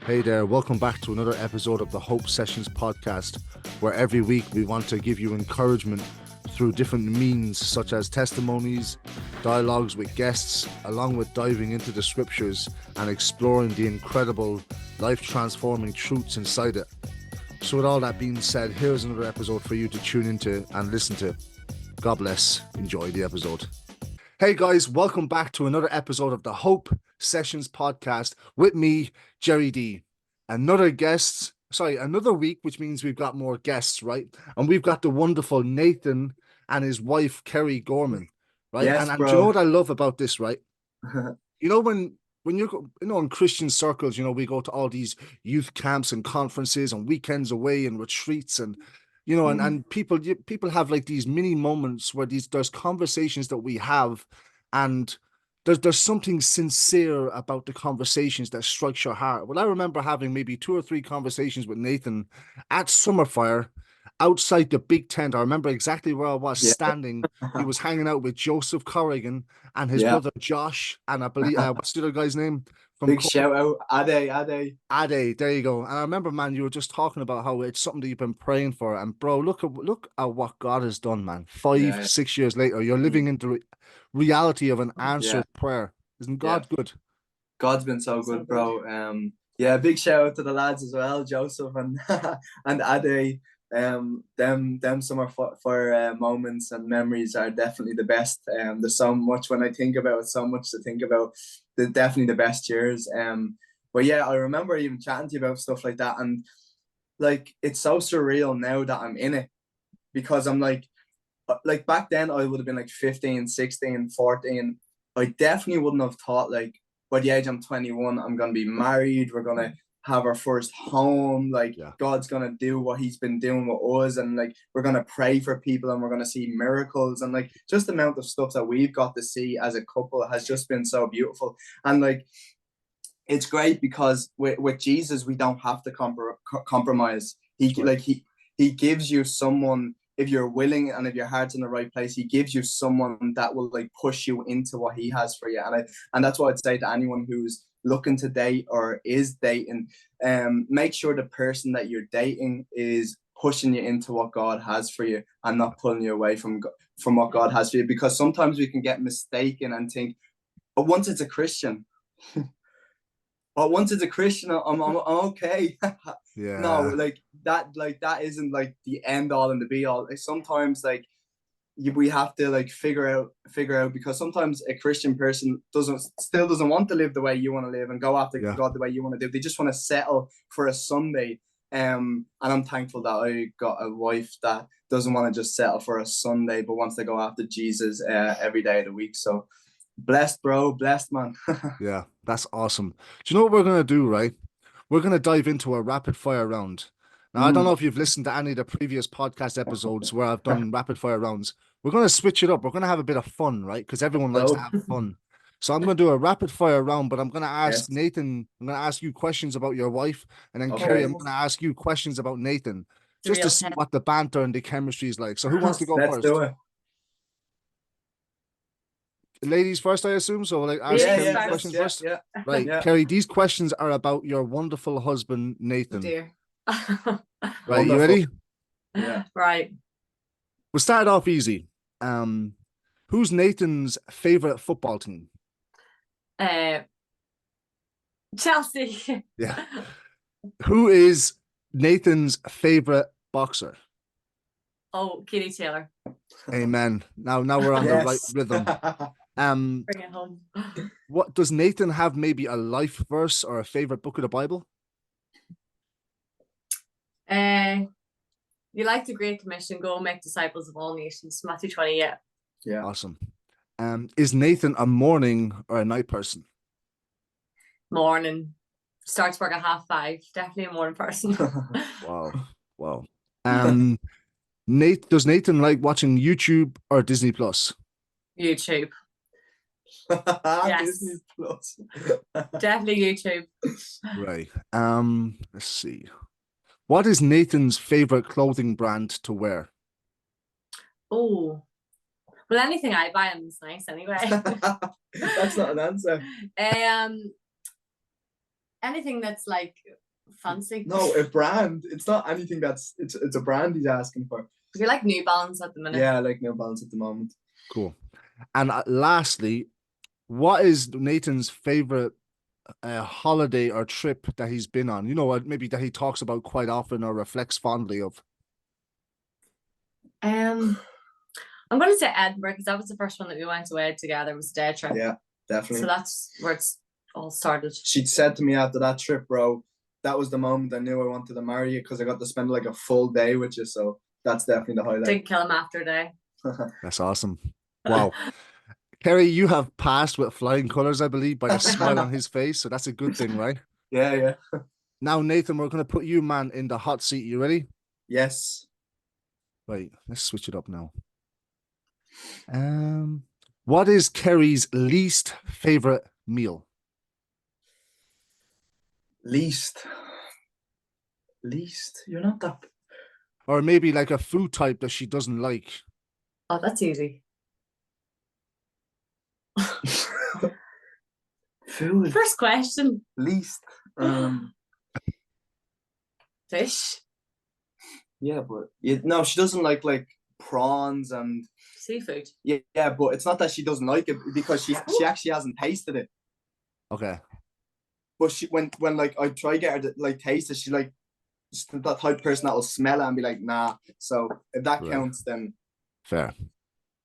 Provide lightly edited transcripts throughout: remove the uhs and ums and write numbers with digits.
Hey there, welcome back to another episode of the Hope Sessions podcast, where every week we want to give you encouragement through different means such as testimonies, dialogues with guests, along with diving into the scriptures and exploring the incredible life-transforming truths inside it. So with all that being said, here's another episode for you to tune into and listen to. God bless. Enjoy the episode. Hey guys, welcome back to another episode of the Hope Sessions podcast with me, Jerry D. Another week, which means we've got more guests, right? And we've got the wonderful Nathan and his wife, Kerrie Gorman, right? Yes, and bro. do you know what I love about this, right? You know, when you know, in Christian circles, you know, we go to all these youth camps and conferences and weekends away and retreats and, you know, and people have like these mini moments where there's conversations that we have, and there's something sincere about the conversations that strikes your heart. Well, I remember having maybe 2 or 3 conversations with Nathan at Summerfire outside the big tent. I remember exactly where I was standing. He was hanging out with Joseph Corrigan and his brother Josh, and I believe what's the other guy's name? Big shout out, Ade. Ade, there you go. And I remember, man, you were just talking about how it's something that you've been praying for. And bro, look at what God has done, man. 6 years later, you're living into reality of an answered prayer. Isn't God good? God's been so good, bro. Big shout out to the lads as well, Joseph and and Ade. Them Summerfire moments and memories are definitely the best. There's so much when I think about it, so much to think about. They're definitely the best years. But yeah, I remember even chatting to you about stuff like that, and like it's so surreal now that I'm in it, because I'm like back then I would have been like 15, 16, 14. I definitely wouldn't have thought like by the age I'm 21, I'm gonna be married, we're gonna have our first home, God's gonna do what he's been doing with us, and like we're gonna pray for people and we're gonna see miracles, and like just the amount of stuff that we've got to see as a couple has just been so beautiful. And like it's great because with Jesus we don't have to compromise. He gives you someone, if you're willing and if your heart's in the right place, he gives you someone that will like push you into what he has for you. And that's what I'd say to anyone who's looking to date or is dating. Make sure the person that you're dating is pushing you into what God has for you and not pulling you away from what God has for you. Because sometimes we can get mistaken and think, but once it's a Christian, I'm okay. Yeah. No, like that isn't like the end all and the be all. Like, sometimes we have to like figure out, because sometimes a Christian person still doesn't want to live the way you want to live and go after God the way you want to do. They just want to settle for a Sunday. And I'm thankful that I got a wife that doesn't want to just settle for a Sunday, but wants to go after Jesus every day of the week. So blessed, bro, blessed, man. Yeah, that's awesome. Do you know what we're gonna do, right? We're gonna dive into a rapid fire round. Now, I don't know if you've listened to any of the previous podcast episodes where I've done rapid fire rounds. We're gonna switch it up. We're gonna have a bit of fun, right? Because everyone likes to have fun. So I'm gonna do a rapid fire round, but I'm gonna ask Nathan. I'm gonna ask you questions about your wife, and then Kerrie, I'm gonna ask you questions about Nathan, just to see what the banter and the chemistry is like. So who wants to go first? Let's do it. Ladies first, I assume. So like ask Kerrie questions first. Yeah. Right, Kerrie, these questions are about your wonderful husband, Nathan. Dear. Right, Wonderful. you ready? Yeah. Right. We'll start off easy. Who's Nathan's favorite football team? Chelsea. Yeah. Who is Nathan's favorite boxer? Oh, Katie Taylor. Amen. Now we're on the right rhythm. Bring it home. What does Nathan have? Maybe a life verse or a favorite book of the Bible? You like the Great Commission, go make disciples of all nations. Matthew 20, yeah. Awesome. Is Nathan a morning or a night person? Morning. Starts work at 5:30. Definitely a morning person. Wow. Does Nathan like watching YouTube or Disney Plus? YouTube. Yes. Disney Plus. Definitely YouTube. Right. Let's see. What is Nathan's favorite clothing brand to wear? Oh. Well, anything I buy him is nice anyway. That's not an answer. Anything that's like fancy. No, a brand. It's not anything that's it's a brand he's asking for. You're like New Balance at the minute. Yeah, I like New Balance at the moment. Cool. And lastly, what is Nathan's favorite holiday or trip that he's been on? You know, maybe that he talks about quite often or reflects fondly of. I'm going to say Edinburgh, because that was the first one that we went away together. It was a day trip. Yeah, definitely. So that's where it's all started. She said to me after that trip, bro, that was the moment I knew I wanted to marry you, because I got to spend like a full day with you. So that's definitely the highlight. Didn't kill him after a day. That's awesome. Wow. Kerrie, you have passed with flying colors, I believe, by the smile on his face. So that's a good thing, right? Yeah. Now, Nathan, we're going to put you, man, in the hot seat. You ready? Yes. Right. Let's switch it up now. What is Kerrie's least favorite meal? Least. You're not that. Or maybe like a food type that she doesn't like. Oh, that's easy. Food. First question. Least. Fish. Yeah, but no, she doesn't like prawns and Seafood. yeah, but it's not that she doesn't like it, because she actually hasn't tasted it. Okay. But she when like I try to get her to like taste it, she like just that type of person that will smell it and be like, nah. So if that counts, then fair.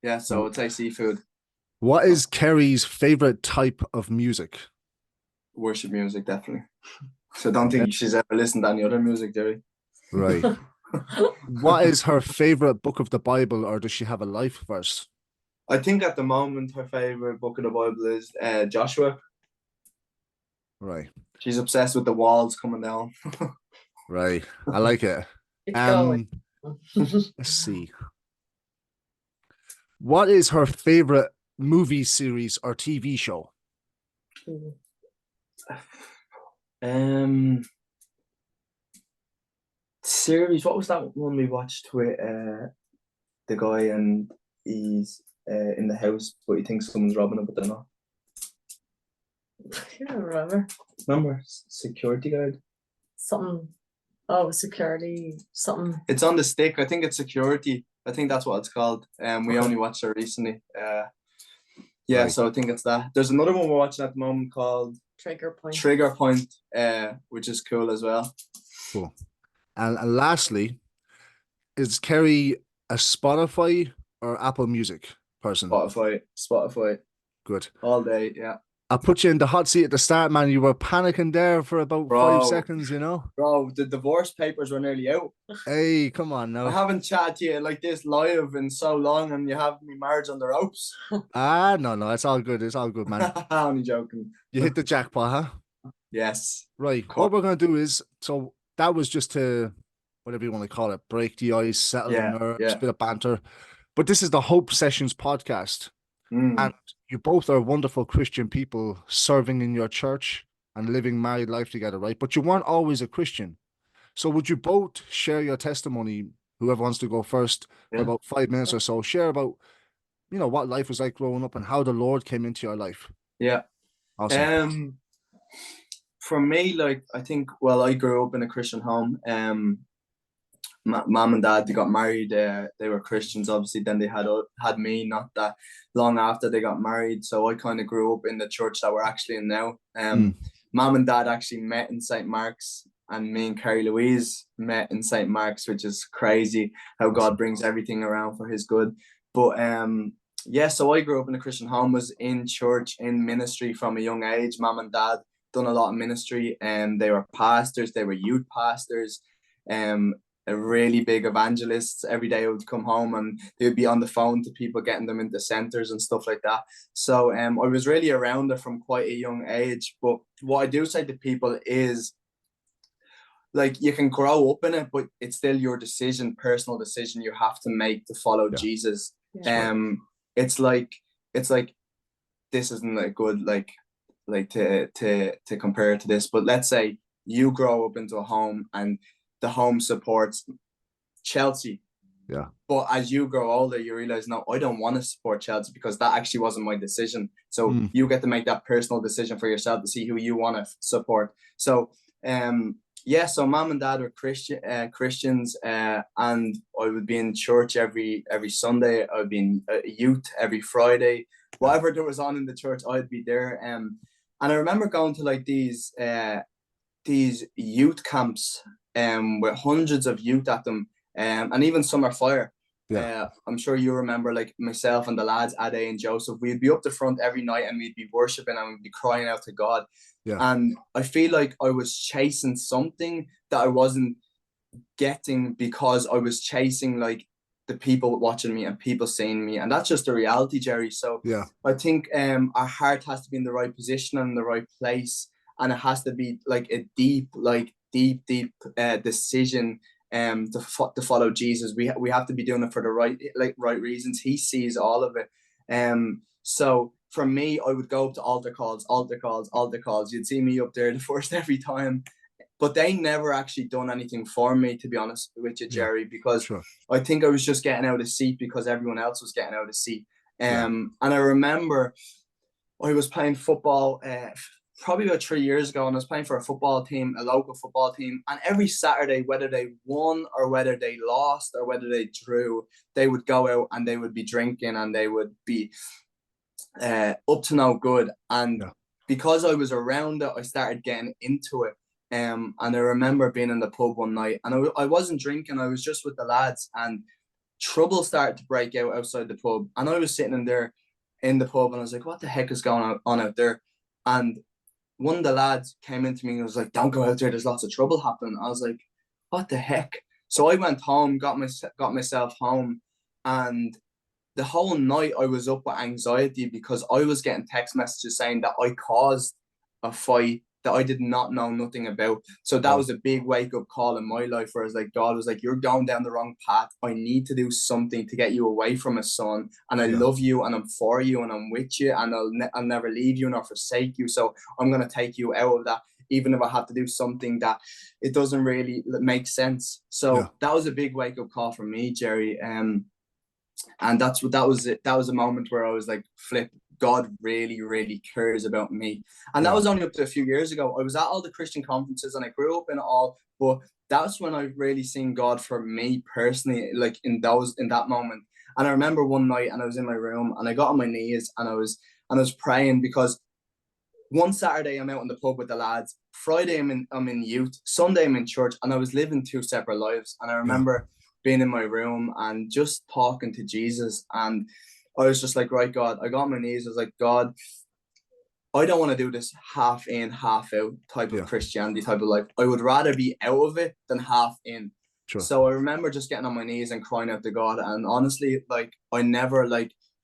Yeah, so I'd say seafood. What is Kerrie's favorite type of music? Worship music, definitely. So I don't think she's ever listened to any other music, Jerry. Right. What is her favorite book of the Bible, or does she have a life verse? I think at the moment her favorite book of the Bible is Joshua. Right. She's obsessed with the walls coming down. Right. I like it. Let's see. What is her favorite movie series or TV show? Series. What was that one we watched with the guy and he's in the house, but he thinks someone's robbing him, but they're not. I don't remember. Remember Security Guard? Something. Oh, security. Something. It's on the stick. I think it's Security. I think that's what it's called. We only watched it recently. Yeah, right. So I think it's that. There's another one we're watching at the moment called Trigger Point, which is cool as well. Cool. And lastly, is Kerrie a Spotify or Apple Music person? Spotify. Good. All day, yeah. I put you in the hot seat at the start, man. You were panicking there for about 5 seconds, you know? Bro, the divorce papers were nearly out. Hey, come on now. I haven't chatted to you like this live in so long, and you have me marriage on the ropes. No, it's all good. It's all good, man. I'm only joking. You hit the jackpot, huh? Yes. Right. What we're going to do is, so that was just to, whatever you want to call it, break the ice, settle the nerves, bit of banter. But this is the Hope Sessions podcast. And you both are wonderful Christian people serving in your church and living married life together, right? But you weren't always a Christian. So would you both share your testimony, whoever wants to go first, for about 5 minutes or so, share about, you know, what life was like growing up and how the Lord came into your life? Yeah. Awesome. For me, like, I think, well, I grew up in a Christian home. Mom and dad, they got married. They were Christians, obviously. Then they had me not that long after they got married. So I kind of grew up in the church that we're actually in now. Mom and dad actually met in St. Mark's, and me and Carrie Louise met in St. Mark's, which is crazy how God brings everything around for his good. But yeah, so I grew up in a Christian home, was in church, in ministry from a young age. Mom and dad done a lot of ministry, and they were pastors, they were youth pastors, really big evangelists. Every day I would come home and they would be on the phone to people, getting them into centers and stuff like that. So I was really around it from quite a young age. But what I do say to people is, like, you can grow up in it, but it's still your decision, personal decision you have to make to follow Jesus. It's like this isn't a good like to compare it to this, but let's say you grow up into a home and the home supports Chelsea, Yeah. But as you grow older, you realize, no, I don't want to support Chelsea because that actually wasn't my decision. So you get to make that personal decision for yourself to see who you want to support. So yeah, so mom and dad were Christians, and I would be in church every Sunday. I would be in youth every Friday. Whatever there was on in the church, I'd be there. And I remember going to like these youth camps with hundreds of youth at them, and even Summerfire. I'm sure you remember, like myself and the lads, Ade and Joseph, we'd be up the front every night and we'd be worshiping and we'd be crying out to God. And I feel like I was chasing something that I wasn't getting because I was chasing like the people watching me and people seeing me, and that's just the reality, Jerry. So I think our heart has to be in the right position and in the right place, and it has to be like a deep decision to follow Jesus. We have to be doing it for the right reasons. He sees all of it. So for me, I would go up to altar calls. You'd see me up there the first every time. But they never actually done anything for me, to be honest with you, Jerry, because I think I was just getting out of seat because everyone else was getting out of seat. And I remember I was playing football probably about 3 years ago, and I was playing for a football team, a local football team. And every Saturday, whether they won or whether they lost or whether they drew, they would go out and they would be drinking and they would be up to no good. And because I was around it, I started getting into it. And I remember being in the pub one night, and I wasn't drinking, I was just with the lads, and trouble started to break out outside the pub. And I was sitting in there in the pub, and I was like, what the heck is going on out there? And one of the lads came into me and was like, don't go out there, there's lots of trouble happening. I was like, what the heck? So I went home, got myself home, and the whole night I was up with anxiety because I was getting text messages saying that I caused a fight that I did not know nothing about. So that was a big wake-up call in my life, where I was like, God was like, you're going down the wrong path. I need to do something to get you away from a son. And I love you, and I'm for you, and I'm with you, and I'll never leave you nor forsake you. So I'm going to take you out of that, even if I have to do something that it doesn't really make sense. So that was a big wake-up call for me, Jerry. And that was a moment where I was like, flip, God really, really cares about me. And that was only up to a few years ago. I was at all the Christian conferences and I grew up in it all, but that's when I've really seen God for me personally, like in that moment. And I remember one night, and I was in my room and I got on my knees and I was praying, because one Saturday I'm out in the pub with the lads, Friday I'm in youth, Sunday I'm in church, and I was living two separate lives. And I remember being in my room and just talking to Jesus, and I was just like, right, God, I got on my knees. I was like, God, I don't want to do this half in, half out type of Christianity type of life. I would rather be out of it than half in. So I remember just getting on my knees and crying out to God. And honestly, like, I never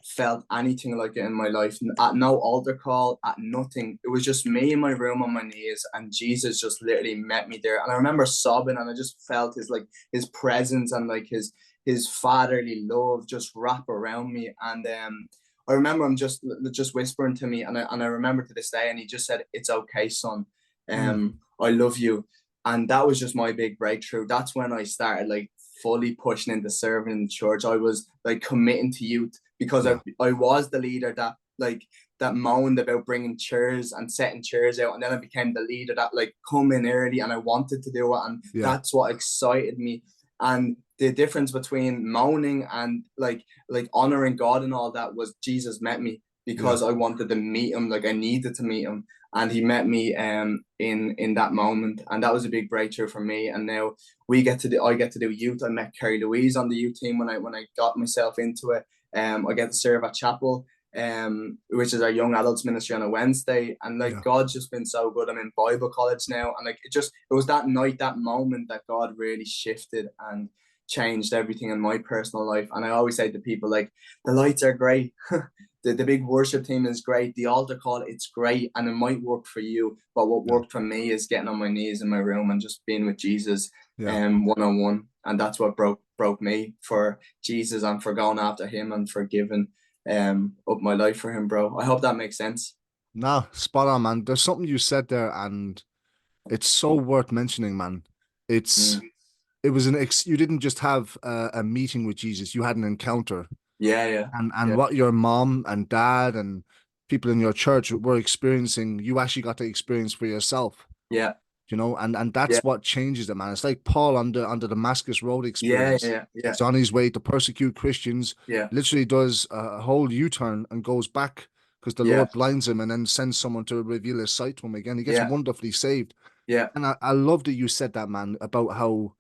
felt anything like it in my life. At no altar call, at nothing. It was just me in my room on my knees, and Jesus just literally met me there. And I remember sobbing, and I just felt his presence and his fatherly love just wrap around me. And I remember him just whispering to me, and I remember to this day, and he just said, "It's okay, son. I love you." And that was just my big breakthrough. That's when I started fully pushing into serving in the church. I was committing to youth, because I was the leader that moaned about bringing chairs and setting chairs out, and then I became the leader that come in early, and I wanted to do it, and that's what excited me. And the difference between moaning and honoring God and all that was Jesus met me, because I wanted to meet him, I needed to meet him, and he met me in that moment, and that was a big breakthrough for me. And now I get to do youth. I met Kerrie Louise on the youth team when I got myself into it. I get to serve at chapel, which is our young adults ministry, on a Wednesday, and God's just been so good. I'm in Bible college now, and it was that night, that moment, that God really shifted and changed everything in my personal life. And I always say to people, the lights are great, the big worship team is great, the altar call, it's great, and it might work for you, but what worked for me is getting on my knees in my room and just being with Jesus one-on-one. And that's what broke me for Jesus, and for going after him, and for giving up my life for him, bro. I hope that makes sense. No, spot on, man. There's something you said there, and it's so worth mentioning, man. It's it was you didn't just have a meeting with Jesus, you had an encounter. Yeah. And what your mom and dad and people in your church were experiencing, you actually got to experience for yourself. Yeah. And that's what changes it, man. It's like Paul on the Damascus Road experience. Yeah. He's on his way to persecute Christians, Yeah. literally does a whole U-turn and goes back because the Yeah. Lord blinds him and then sends someone to reveal his sight to him again. He gets Yeah. wonderfully saved. Yeah. And I love that you said that, man, about how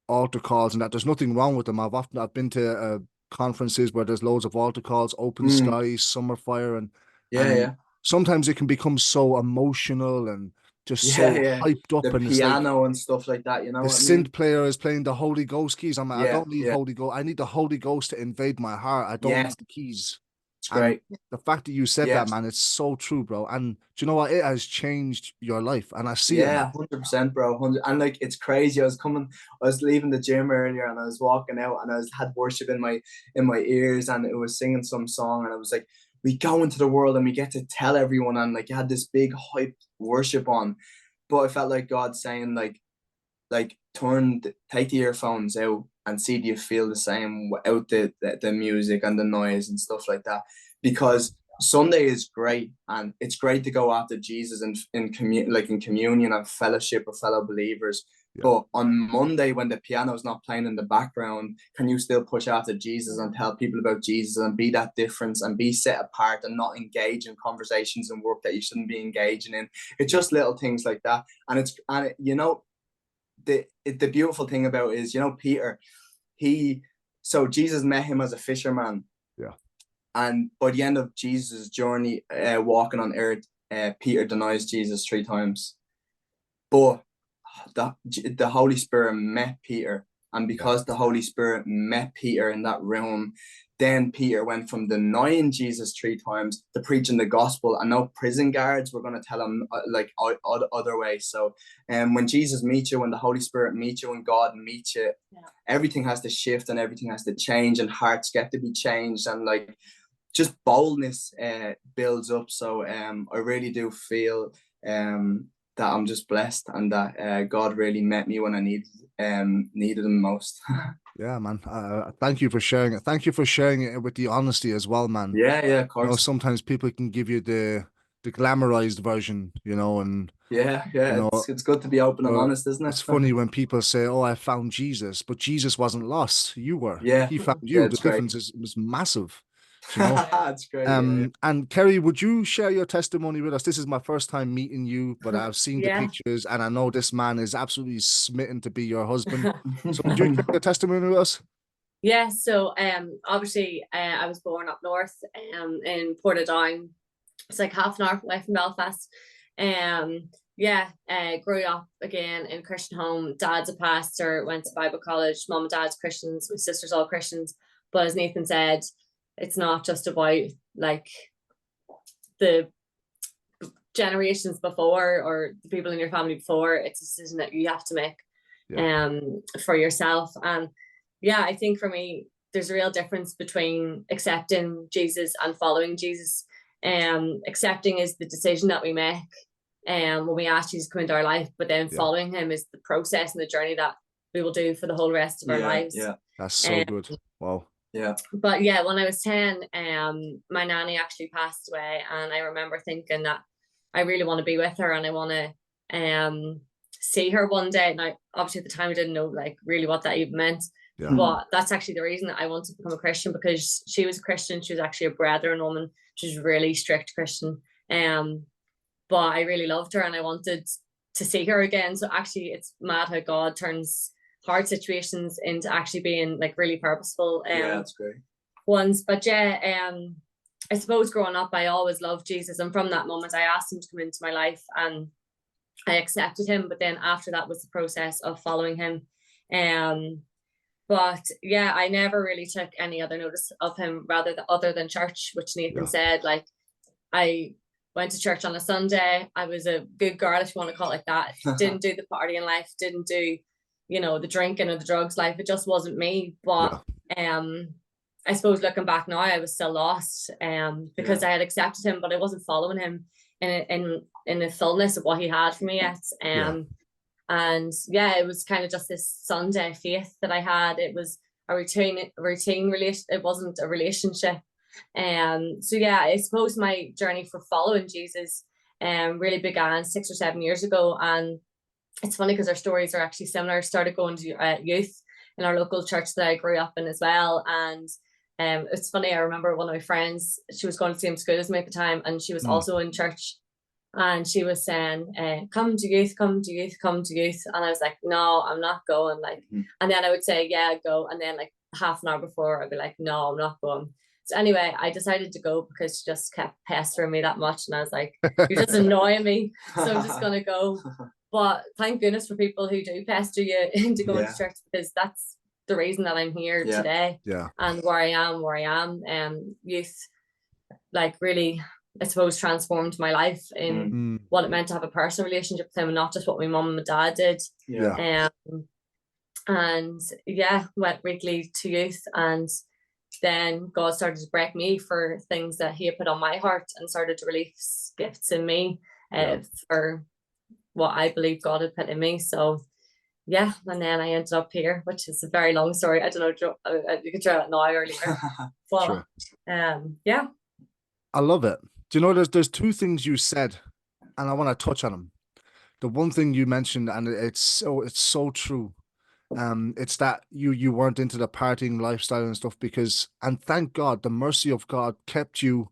altar calls and that there's nothing wrong with them. I've been to conferences where there's loads of altar calls, open skies, Summerfire, and Yeah. sometimes it can become so emotional and just so Yeah. hyped up, The and it's like piano and stuff like that, you know the what I mean? synth player is playing the Holy Ghost keys. I'm like, I Yeah. don't need Yeah. Holy Ghost. I need the Holy Ghost to invade my heart. I don't Yes. need the keys. It's And great. the fact that you said that, Yes. man, it's so true, bro. And do you know what? It has changed your life, and I see it, man. Yeah, 100%, bro. 100, and like it's crazy. I was leaving the gym earlier, and I was walking out, and had worship in my ears, and it was singing some song, and I was like, we go into the world and we get to tell everyone, and like you had this big hype worship on, but I felt like God saying like take the earphones out and see do you feel the same without the music and the noise and stuff like that, because Sunday is great and it's great to go after Jesus and in communion and fellowship with fellow believers. Yeah. But on Monday, when the piano is not playing in the background, can you still push after Jesus and tell people about Jesus and be that difference and be set apart and not engage in conversations and work that you shouldn't be engaging in? It's just little things like that. And the beautiful thing about it is, Peter, so Jesus met him as a fisherman. Yeah. And by the end of Jesus' journey, walking on earth, Peter denies Jesus 3 times. But the Holy Spirit met Peter. And because the Holy Spirit met Peter in that room, then Peter went from denying Jesus 3 times to preaching the gospel. And no prison guards were going to tell him other ways. So when Jesus meets you, when the Holy Spirit meets you, when God meets you, everything has to shift and everything has to change and hearts get to be changed. And like just boldness builds up. So I really do feel that I'm just blessed and that God really met me when I needed him most. Yeah, man. Thank you for sharing it. Thank you for sharing it with the honesty as well, man. Yeah, of course. Sometimes people can give you the glamorized version, and yeah, it's good to be open and honest, isn't it? It's funny when people say, "Oh, I found Jesus," but Jesus wasn't lost. You were. Yeah, He found you. The difference was massive. That's great. And Kerrie, would you share your testimony with us? This is my first time meeting you, but I've seen the pictures and I know this man is absolutely smitten to be your husband. So would you share your testimony with us? Yeah, so obviously I was born up north in Portadown. It's like half an hour away from Belfast. Grew up again in a Christian home. Dad's a pastor, went to Bible college. Mom and dad's Christians, my sister's all Christians. But as Nathan said, it's not just about like the generations before or the people in your family before. It's a decision that you have to make for yourself. And I think for me, there's a real difference between accepting Jesus and following Jesus. Accepting is the decision that we make when we ask Jesus to come into our life, but then following him is the process and the journey that we will do for the whole rest of our lives. Yeah, that's so good. Wow. Yeah. But when I was 10, my nanny actually passed away, and I remember thinking that I really want to be with her and I want to see her one day. Now, obviously at the time I didn't know like really what that even meant. Yeah. But that's actually the reason that I wanted to become a Christian, because she was a Christian. She was actually a Brethren woman. She was a really strict Christian. But I really loved her and I wanted to see her again. So actually it's mad how God turns hard situations into actually being like really purposeful that's great ones. But I suppose growing up I always loved Jesus, and from that moment I asked him to come into my life and I accepted him. But then after that was the process of following him. But I never really took any other notice of him other than church, which Nathan said. Like, I went to church on a Sunday. I was a good girl, if you want to call it like that. Didn't do the partying life, didn't do, the drinking or the drugs life. It just wasn't me. But I suppose looking back now, I was still lost because I had accepted him, but I wasn't following him in the fullness of what he had for me yet. And yeah, it was kind of just this Sunday faith that I had. It was a routine relation. It wasn't a relationship. So yeah, I suppose my journey for following Jesus really began 6 or 7 years ago. And it's funny because our stories are actually similar. I started going to youth in our local church that I grew up in as well. And it's funny, I remember one of my friends, she was going to the same school as me at the time, and she was also in church. And she was saying, come to youth, come to youth, come to youth. And I was like, no, I'm not going. Like, and then I would say, yeah, go. And then like half an hour before, I'd be like, no, I'm not going. So anyway, I decided to go because she just kept pestering me that much. And I was like, you're just annoying me. So I'm just going to go. But thank goodness for people who do pester you into going to church, because that's the reason that I'm here today. Yeah. And where I am. Youth, like, really, I suppose, transformed my life in what it meant to have a personal relationship with him, and not just what my mum and my dad did. And yeah, went weekly to youth, and then God started to break me for things that he had put on my heart, and started to release gifts in me for what I believe God had put in me. So yeah, and then I ended up here, which is a very long story. I don't know, you could try it now or later. But yeah. I love it. Do you know, there's two things you said, and I want to touch on them. The one thing you mentioned, and it's so true. It's that you weren't into the partying lifestyle and stuff, and thank God, the mercy of God kept you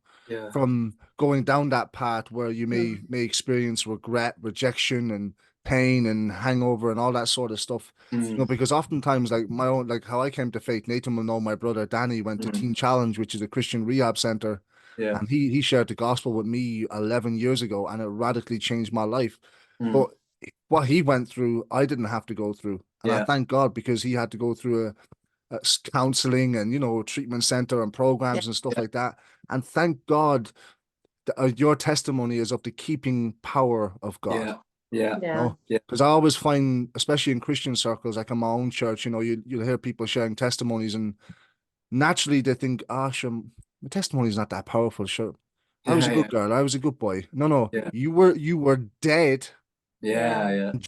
from going down that path where you may experience regret, rejection, and pain and hangover and all that sort of stuff. You know, because oftentimes, like my own, like how I came to faith, Nathan will know, my brother Danny went to Teen Challenge, which is a Christian rehab center. And he shared the gospel with me 11 years ago, and it radically changed my life. But what he went through, I didn't have to go through. And I thank God, because he had to go through a counseling and, you know, treatment center and programs and stuff like that. And thank God that, your testimony is of the keeping power of God. Because I always find, especially in Christian circles, like in my own church, you know, you'll hear people sharing testimonies, and naturally they think, sure, my testimony is not that powerful. Sure, I was a good girl, I was a good boy. No, you were dead.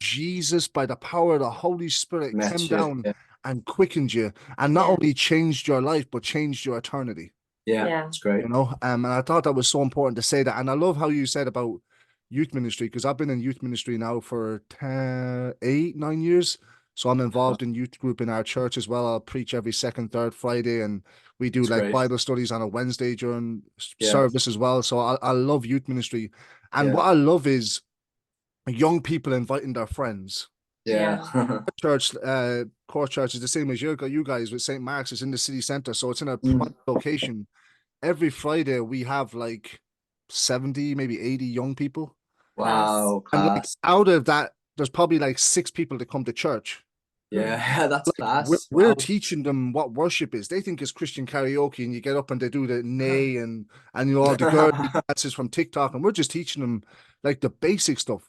Jesus, by the power of the Holy Spirit, came down and quickened you, and not only changed your life, but changed your eternity. It's great. You know, and I thought that was so important to say that. And I love how you said about youth ministry, because I've been in youth ministry now for 8-9 years. So I'm involved in youth group in our church as well. I'll preach every second, third Friday, and we do Bible studies on a Wednesday during service as well. So I love youth ministry. And what I love is young people inviting their friends. Church, core church is the same as you guys with St. Mark's. It's in the city center, so it's in a private location. Every Friday we have like 70, maybe 80 young people. Wow, and like, out of that, there's probably like 6 people that come to church. That's class. We're teaching them what worship is. They think it's Christian karaoke, and you get up and they do the nay and you know, all the girl dances from TikTok, and we're just teaching them like the basic stuff.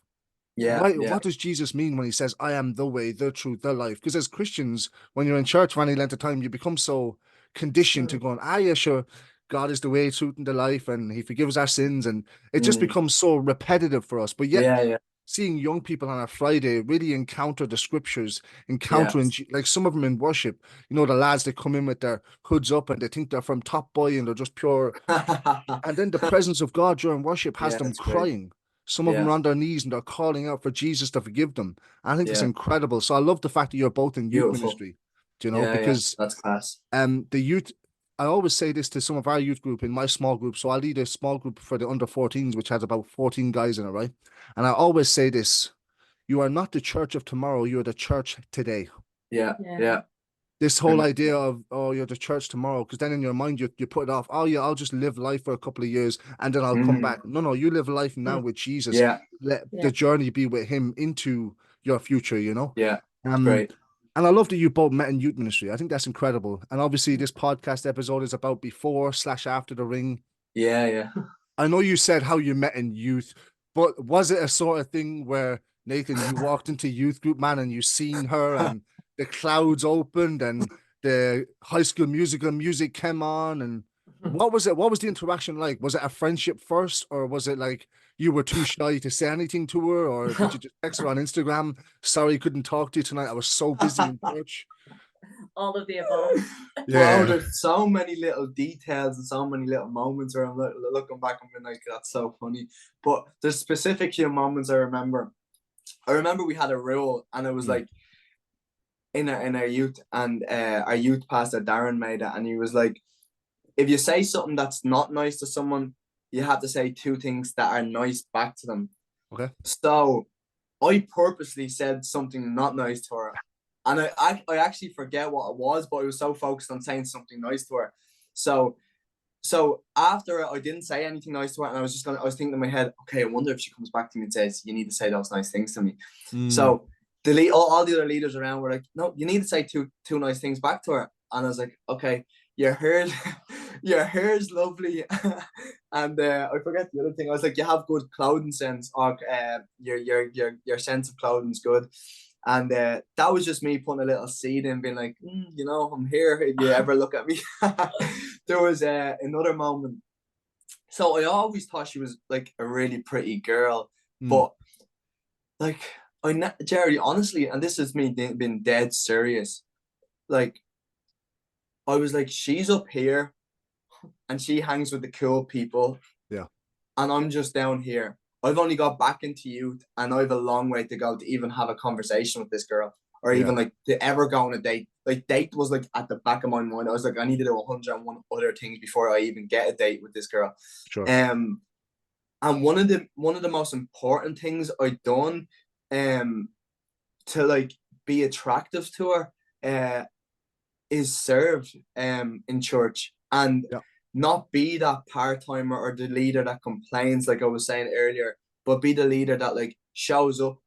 What does Jesus mean when he says, I am the way, the truth, the life? Because as Christians, when you're in church for any length of time, you become so conditioned to going, yeah, sure, God is the way, truth, and the life, and he forgives our sins, and it just becomes so repetitive for us. But yet seeing young people on a Friday really encounter the scriptures, encountering like some of them in worship, you know, the lads that come in with their hoods up and they think they're from Top Boy and they're just pure. And then the presence of God during worship has them crying. Great. Some of them are on their knees and they're calling out for Jesus to forgive them. I think it's incredible. So I love the fact that you're both in youth ministry, you know, because that's class. The youth, I always say this to some of our youth group in my small group. So I lead a small group for the under 14s, which has about 14 guys in it, right? And I always say this: you are not the church of tomorrow, you're the church today. This whole idea of, you're the church tomorrow, because then in your mind you put it off. I'll just live life for a couple of years and then I'll come back. No, you live life now with Jesus. Let the journey be with him into your future, you know? Great. And I love that you both met in youth ministry. I think that's incredible. And obviously this podcast episode is about before/after the ring. I know you said how you met in youth, but was it a sort of thing where, Nathan, you walked into youth group, man, and you seen her and the clouds opened and the High School Musical music came on, and What was it? What was the interaction like? Was it a friendship first, or was it like you were too shy to say anything to her, or did you just text her on Instagram? Sorry, couldn't talk to you tonight. I was so busy in church. All of the above. Bro, Yeah. there's so many little details and so many little moments where I'm looking back and being like, that's so funny. But there's specific few moments I remember. I remember we had a rule, and it was like in our youth, and our youth pastor Darren made it, and he was like, if you say something that's not nice to someone, you have to say 2 things that are nice back to them. Okay. So I purposely said something not nice to her, and I actually forget what it was, but I was so focused on saying something nice to her. So after I didn't say anything nice to her, and I was thinking in my head, okay, I wonder if she comes back to me and says, you need to say those nice things to me. So all the other leaders around were like, no, you need to say two nice things back to her. And I was like, okay, your hair's lovely. And I forget the other thing. I was like, you have good clothing sense, or your sense of clothing's good. And that was just me putting a little seed in, being like, I'm here if you ever look at me. There was another moment. So I always thought she was like a really pretty girl, but like Jerry, honestly, and this is me being dead serious, like I was like, she's up here and she hangs with the cool people. Yeah. And I'm just down here. I've only got back into youth, and I have a long way to go to even have a conversation with this girl, or even like to ever go on a date. Like, date was like at the back of my mind. I was like, I need to do 101 other things before I even get a date with this girl. Sure. And one of the most important things I'd done to like be attractive to her is serve in church, and not be that part-timer or the leader that complains, like I was saying earlier, but be the leader that like shows up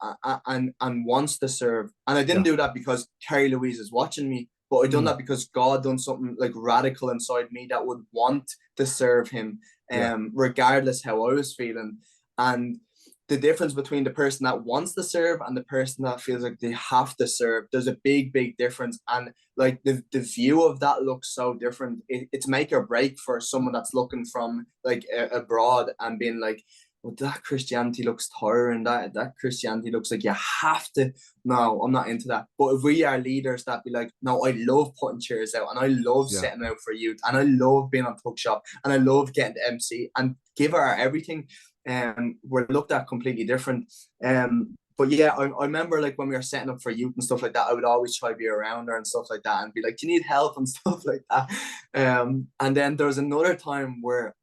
and wants to serve. And I didn't do that because Kerrie Louise is watching me, but I done that because God done something like radical inside me that would want to serve him, regardless how I was feeling. And the difference between the person that wants to serve and the person that feels like they have to serve, there's a big difference. And like the view of that looks so different. It's make or break for someone that's looking from like abroad and being like, well, that Christianity looks tiring, that Christianity looks like you have to. No, I'm not into that. But if we are leaders that be like, no, I love putting chairs out, and I love setting out for youth, and I love being on Tuck Shop, and I love getting to MC and give her everything, we're looked at completely different. But yeah, I remember like when we were setting up for youth and stuff like that, I would always try to be around her and stuff like that, and be like, do you need help and stuff like that. And then there was another time where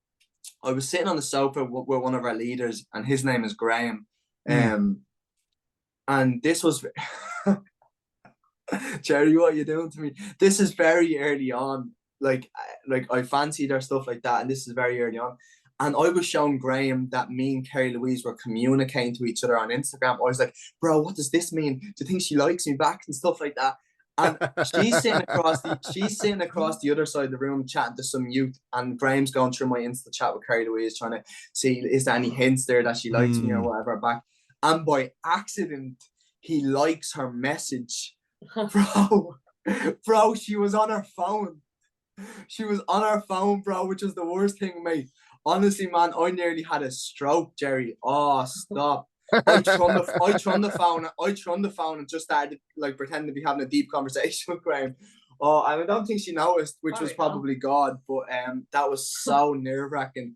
I was sitting on the sofa with one of our leaders, and his name is Graham. And this was Jerry, what are you doing to me? This is very early on. Like I fancied her, stuff like that, and this is very early on. And I was showing Graham that me and Kerrie Louise were communicating to each other on Instagram. I was like, bro, what does this mean? Do you think she likes me back and stuff like that? And she's sitting across the other side of the room chatting to some youth, and Graham's going through my Insta chat with Kerrie Louise, trying to see, is there any hints there that she likes me or whatever back. And by accident, he likes her message. Bro, she was on her phone. She was on her phone, bro, which was the worst thing, mate. Honestly, man, I nearly had a stroke, Jerry. Oh, stop. I turned the phone and just started like pretending to be having a deep conversation with Graham. Oh, and I don't think she noticed, which was probably God, but that was so nerve-wracking.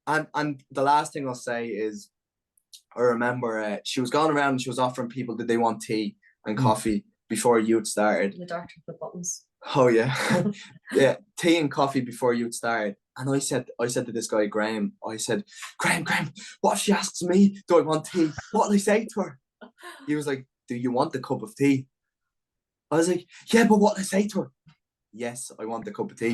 And the last thing I'll say is, I remember she was going around and she was offering people, did they want tea and coffee before youth started. The dark chocolate buttons. Oh yeah. Yeah, tea and coffee before youth started. And I said to this guy, Graham, I said, Graham, what if she asks me, do I want tea? What will I say to her? He was like, do you want the cup of tea? I was like, yeah, but what will I say to her? Yes, I want the cup of tea.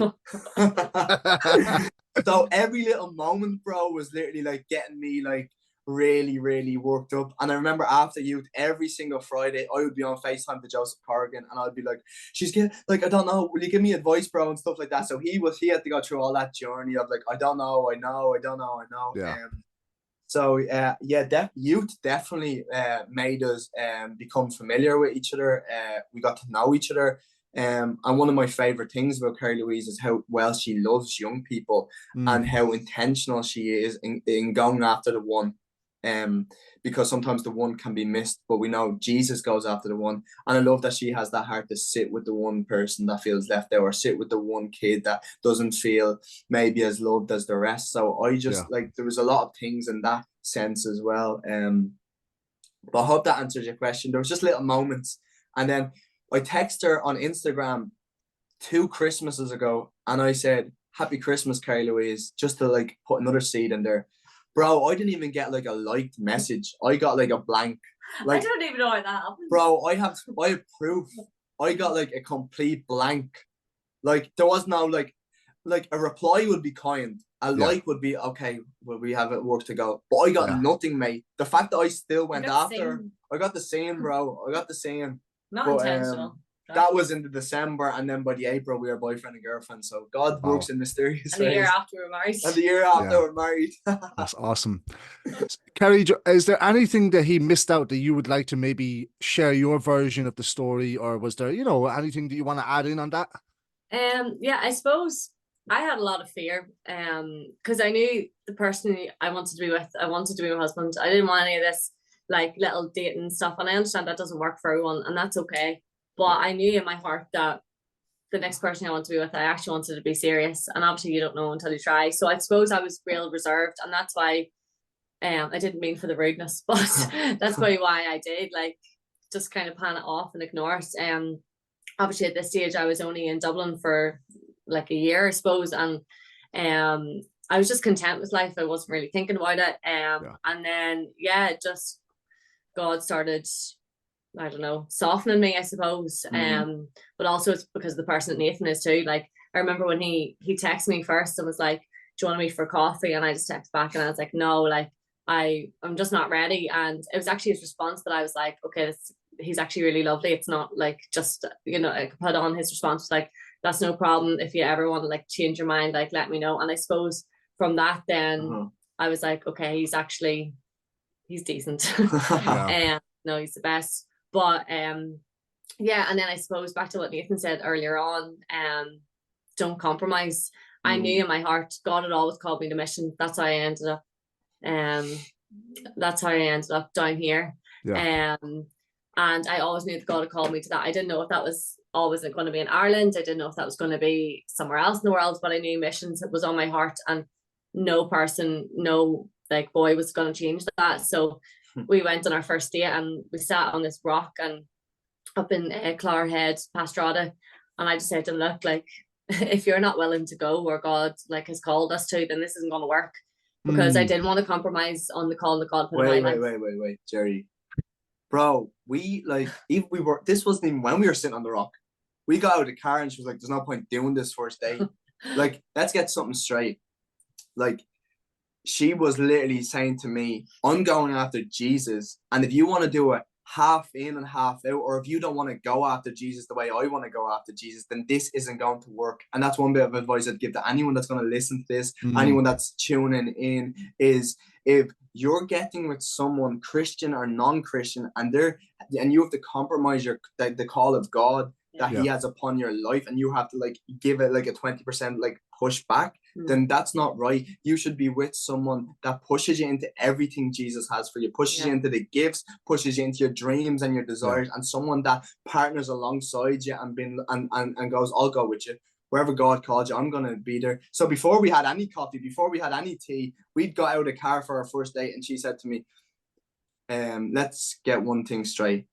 So every little moment, bro, was literally like getting me like really worked up. And I remember after youth, every single Friday I would be on FaceTime to Joseph Corrigan, and I'd be like, she's getting like, I don't know, will you give me advice, bro, and stuff like that. So he had to go through all that journey of like, I don't know. Yeah. So youth definitely made us become familiar with each other. We got to know each other. And one of my favorite things about Kerrie Louise is how well she loves young people and how intentional she is in going after the one. Because sometimes the one can be missed, but we know Jesus goes after the one. And I love that she has that heart to sit with the one person that feels left out, or sit with the one kid that doesn't feel maybe as loved as the rest. So I just like, there was a lot of things in that sense as well. But I hope that answers your question. There was just little moments. And then I texted her on Instagram 2 Christmases ago, and I said, "Happy Christmas, Kerrie Louise," just to like put another seed in there. Bro, I didn't even get like a liked message. I got like a blank. Like, I don't even know how that happened. Bro, I have proof. I got like a complete blank. Like, there was no like a reply would be kind. A like would be, okay, well, we have it work to go. But I got nothing, mate. The fact that I still went after, I got the same, bro. I got the same. Not intentional. That was in the December, and then by the April we were boyfriend and girlfriend. So God works in mysterious ways. And the year after we're married. And the year after we're married. That's awesome. Kerrie, is there anything that he missed out that you would like to maybe share your version of the story, or was there, you know, anything that you want to add in on that? Yeah, I suppose I had a lot of fear, because I knew the person I wanted to be with, I wanted to be my husband. I didn't want any of this like little dating stuff, and I understand that doesn't work for everyone, and that's okay. But I knew in my heart that the next person I want to be with, I actually wanted to be serious. And obviously you don't know until you try. So I suppose I was real reserved, and that's why I didn't mean for the rudeness, but that's probably why I did, like, just kind of pan it off and ignore it. Obviously at this stage I was only in Dublin for like a year, I suppose, and I was just content with life. I wasn't really thinking about it. And then just God started, I don't know, softening me, I suppose. But also it's because of the person that Nathan is too. Like, I remember when he texted me first and was like, "Do you want to meet for coffee?" And I just texted back and I was like, "No, like I'm just not ready." And it was actually his response that I was like, okay, he's actually really lovely. It's not like just, you know, I could put on his response was like, "That's no problem. If you ever want to like change your mind, like let me know." And I suppose from that then I was like, okay, he's decent. No, he's the best. But and then I suppose back to what Nathan said earlier on, don't compromise. I knew in my heart God had always called me to mission. That's how I ended up down here. And I always knew that God had called me to that. I didn't know if that was always going to be in Ireland. I didn't know if that was going to be somewhere else in the world, but I knew missions was on my heart, and no like boy was going to change that. So we went on our first date and we sat on this rock and up in Clogherhead, Pastrada, and I just said to him, "Look, like, if you're not willing to go where God like has called us to, then this isn't going to work." Because I didn't want to compromise on the call that God put in my life. Wait, Jerry, bro, this wasn't even when we were sitting on the rock. We got out of the car and she was like, "There's no point doing this first date." Like, let's get something straight. Like, she was literally saying to me, "I'm going after Jesus, and if you want to do it half in and half out, or if you don't want to go after Jesus the way I want to go after Jesus, then this isn't going to work." And that's one bit of advice I'd give to anyone that's going to listen to this, anyone that's tuning in, is if you're getting with someone, Christian or non-Christian, and you have to compromise the call of God that he has upon your life, and you have to like give it like a 20% like push back, then that's not right. You should be with someone that pushes you into everything Jesus has for you, pushes you into the gifts, pushes you into your dreams and your desires, and someone that partners alongside you and goes, "I'll go with you. Wherever God called you, I'm going to be there." So before we had any coffee, before we had any tea, we'd got out of the car for our first date, and she said to me, "Let's get one thing straight.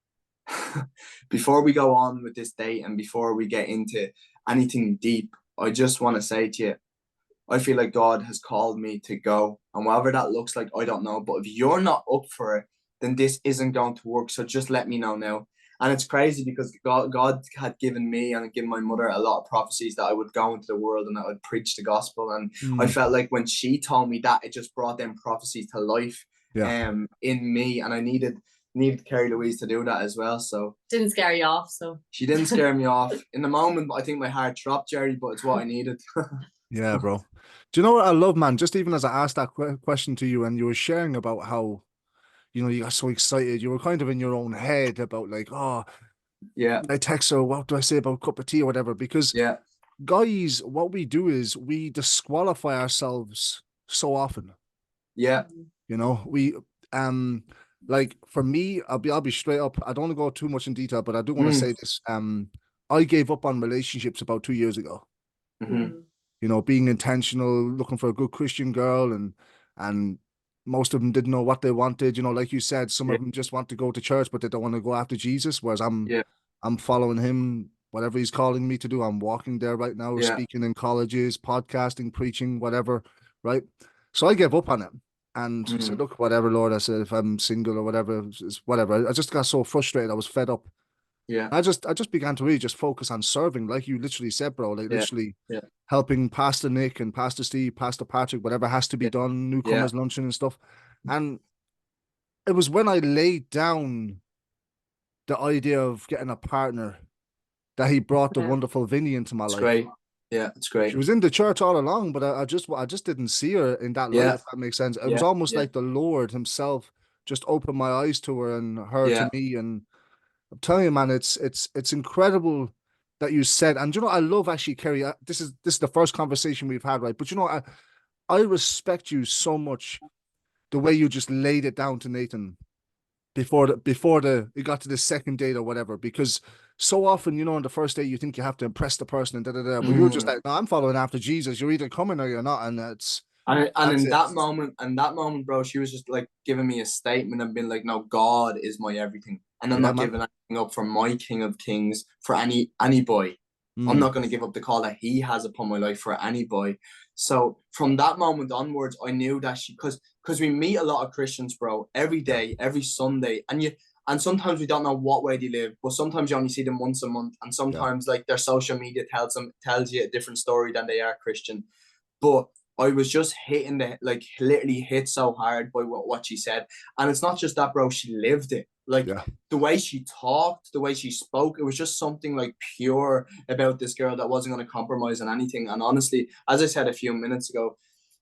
Before we go on with this date and before we get into anything deep, I just want to say to you, I feel like God has called me to go, and whatever that looks like, I don't know. But if you're not up for it, then this isn't going to work. So just let me know now." And it's crazy because God had given me and given my mother a lot of prophecies that I would go into the world and that I would preach the gospel. And I felt like when she told me that, it just brought them prophecies to life in me. And I needed Kerrie Louise to do that as well. So didn't scare you off. So she didn't scare me off. In the moment, I think my heart dropped, Jerry, but it's what I needed. Yeah, bro. Do you know what I love, man? Just even as I asked that question to you, and you were sharing about how, you know, you got so excited, you were kind of in your own head about like, oh, Yeah. I text her, what do I say about a cup of tea or whatever? Because Yeah. guys, what we do is we disqualify ourselves so often. Yeah. You know, we like for me, I'll be straight up. I don't want to go too much in detail, but I do want to say this. I gave up on relationships about 2 years ago. Mm-hmm. You know, being intentional, looking for a good Christian girl, and most of them didn't know what they wanted. You know, like you said, some Yeah. of them just want to go to church, but they don't want to go after Jesus. Whereas Yeah. I'm following him, whatever he's calling me to do. I'm walking there right now, Yeah. speaking in colleges, podcasting, preaching, whatever. Right. So I gave up on it and said, look, whatever, Lord. I said, if I'm single or whatever, it's whatever. I just got so frustrated. I was fed up. Yeah. I just began to really just focus on serving, like you literally said, bro. Like Yeah. literally Yeah. helping Pastor Nick and Pastor Steve, Pastor Patrick, whatever has to be Yeah. done, Yeah. newcomers luncheon and stuff. And it was when I laid down the idea of getting a partner that he brought the Yeah. wonderful Vinny into my It's life. great. Yeah, it's great. She was in the church all along, but I just didn't see her in that light, Yeah. if that makes sense. It Yeah. was almost Yeah. like the Lord himself just opened my eyes to her and her Yeah. to me. And I'm telling you, man, it's incredible that you said. And you know, I love actually, Kerrie. This is the first conversation we've had, right? But you know, I respect you so much the way you just laid it down to Nathan before it got to the second date or whatever. Because so often, you know, on the first date, you think you have to impress the person and da da da. But you're just like, no, I'm following after Jesus. You're either coming or you're not, and And that's in it. that moment, bro, she was just like giving me a statement and being like, "No, God is my everything, and I'm Yeah, not man. giving anything up for my King of Kings for any boy. I'm not going to give up the call that He has upon my life for any boy." So from that moment onwards, I knew that because we meet a lot of Christians, bro, every day, every Sunday, and sometimes we don't know what way they live, but sometimes you only see them once a month, and sometimes like their social media tells you a different story than they are Christian, but I was just hitting literally hit so hard by what she said. And it's not just that, bro, she lived it. Like Yeah. the way she talked, the way she spoke, it was just something like pure about this girl that wasn't going to compromise on anything. And honestly, as I said a few minutes ago,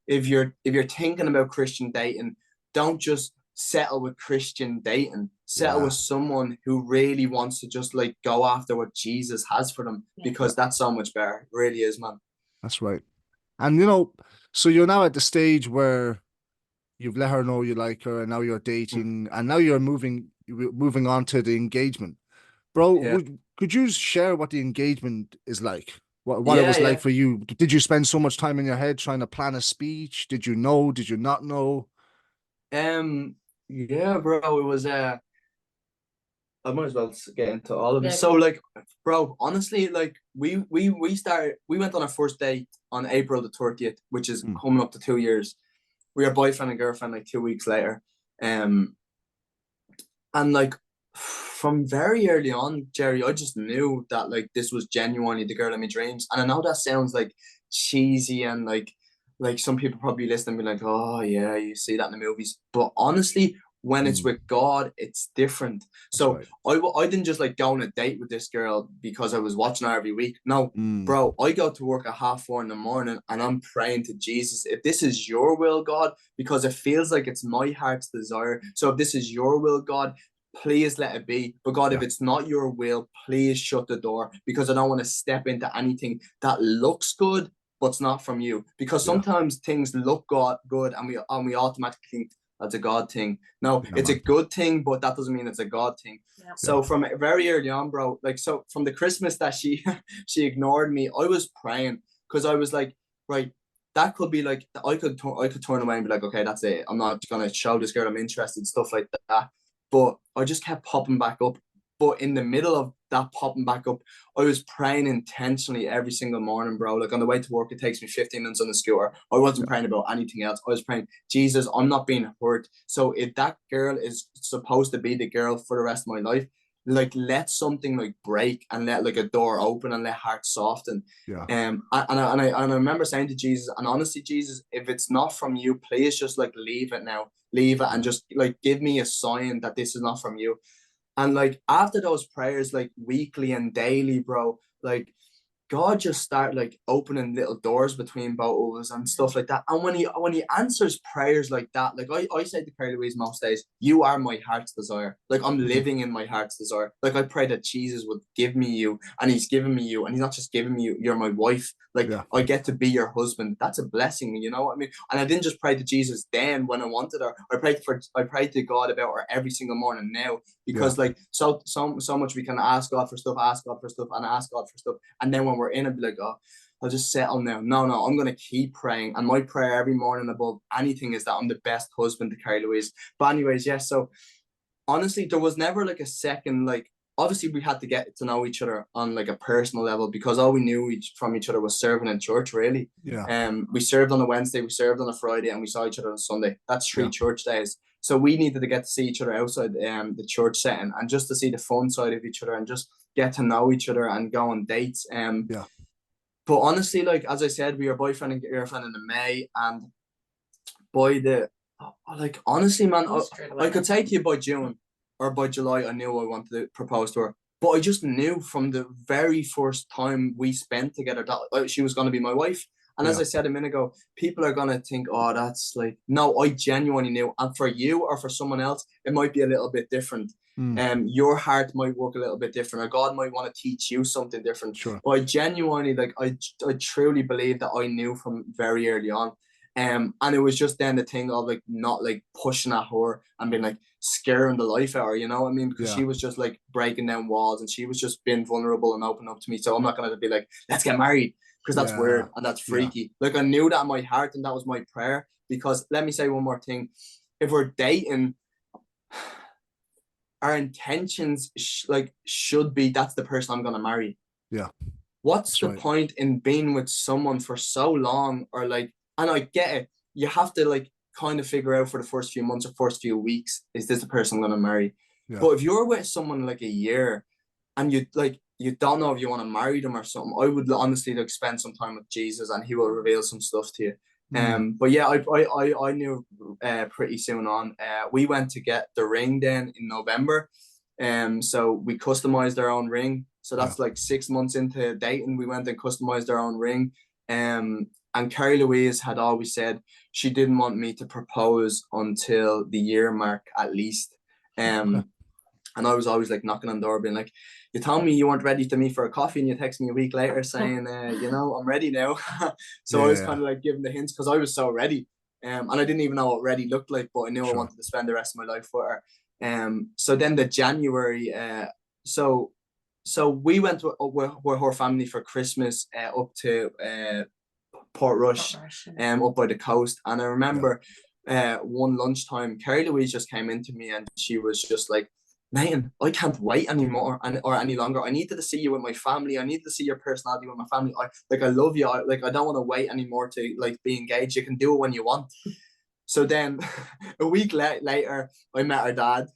if you're thinking about Christian dating, don't just settle with Christian dating. Settle with someone who really wants to just like go after what Jesus has for them, because that's so much better. It really is, man. That's right. And you know, so you're now at the stage where you've let her know you like her, and now you're dating, and now you're moving on to the engagement, bro. Yeah. Could you share what the engagement is like? What it Yeah, was yeah. like for you? Did you spend so much time in your head trying to plan a speech? Did you know? Did you not know? Yeah, bro, it was I might as well get into all of it. Yeah. So like, bro, honestly, like we went on our first date on April the 30th, which is coming up to 2 years. We were boyfriend and girlfriend like 2 weeks later. And like from very early on, Jerry, I just knew that like this was genuinely the girl of my dreams. And I know that sounds like cheesy and like some people probably listen and be like, oh yeah, you see that in the movies. But honestly, when it's with God, it's different. So right. I didn't just like go on a date with this girl because I was watching her every week. No, bro, I go to work at 4:30 in the morning and I'm praying to Jesus, if this is your will, God, because it feels like it's my heart's desire. So if this is your will, God, please let it be. But God, if it's not your will, please shut the door, because I don't want to step into anything that looks good but it's not from you. Because sometimes things look good and we automatically think that's a God thing. No, it's a good thing, but that doesn't mean it's a God thing. So from very early on, bro, like, so from the Christmas that she she ignored me, I was praying, because I was like, right, that could be like, I could turn away and be like, okay, that's it, I'm not gonna show this girl I'm interested, stuff like that. But I just kept popping back up. But in the middle of that popping back up, I was praying intentionally every single morning, bro. Like on the way to work, it takes me 15 minutes on the scooter. I wasn't praying about anything else. I was praying, Jesus, I'm not being hurt. So if that girl is supposed to be the girl for the rest of my life, like let something like break and let like a door open and let heart soften. And I remember saying to Jesus, and honestly, Jesus, if it's not from you, please just like leave it now. Leave it and just like give me a sign that this is not from you. And like after those prayers, like weekly and daily, bro, like God just started like opening little doors between both of us and stuff like that. And when he answers prayers like that, like I say to Kerrie Louise most days, you are my heart's desire. Like I'm living in my heart's desire. Like I pray that Jesus would give me you, and he's given me you, and he's not just giving me you, you're my wife. Like I get to be your husband. That's a blessing, you know what I mean? And I didn't just pray to Jesus then when I wanted her. I prayed to God about her every single morning now, because like so much we can ask God for stuff, and then when we're in it, be like, oh, I'll just settle now. No, I'm gonna keep praying. And my prayer every morning above anything is that I'm the best husband to Kerrie Louise. But anyways, yes, so honestly, there was never like a second, like obviously we had to get to know each other on like a personal level, because all we knew from each other was serving in church, really. We served on a Wednesday, we served on a Friday, and we saw each other on Sunday. That's 3 church days. So we needed to get to see each other outside the church setting, and just to see the fun side of each other and just get to know each other and go on dates. But honestly, like as I said, we were boyfriend and girlfriend in the May, and like honestly, man, I could say to you by June or by July, I knew I wanted to propose to her. But I just knew from the very first time we spent together that she was going to be my wife. And as I said a minute ago, people are going to think, oh, that's like, no, I genuinely knew. And for you or for someone else, it might be a little bit different. Your heart might work a little bit different, or God might want to teach you something different. But I genuinely, like, I truly believe that I knew from very early on. And it was just then the thing of like not like pushing at her and being like scaring the life out of her, you know what I mean? Because she was just like breaking down walls, and she was just being vulnerable and open up to me. So I'm not gonna be like, let's get married, because that's weird and that's freaky. Like I knew that in my heart, and that was my prayer. Because let me say one more thing: if we're dating, our intentions should be, that's the person I'm gonna marry. What's the point in being with someone for so long, or like, and I get it, you have to like kind of figure out for the first few months or first few weeks, is this the person I'm gonna marry? But if you're with someone like a year and you don't know if you want to marry them or something, I would honestly like spend some time with Jesus, and he will reveal some stuff to you. But yeah, I knew pretty soon on. We went to get the ring then in November. So we customized our own ring. So that's like 6 months into dating, we went and customized our own ring. And Kerrie Louise had always said she didn't want me to propose until the year mark at least. And I was always like knocking on the door being like, you told me you weren't ready to meet for a coffee, and you text me a week later saying, I'm ready now. So I was kind of like giving the hints, because I was so ready. And I didn't even know what ready looked like, but I knew I wanted to spend the rest of my life with her. So then the January, so we went with her family for Christmas up to Portrush, up by the coast. And I remember one lunchtime, Kerrie Louise just came into me, and she was just like, Nathan, I can't wait anymore or any longer. I needed to see you with my family. I need to see your personality with my family. I love you. I don't want to wait anymore to like be engaged. You can do it when you want. So then a week later, I met her dad,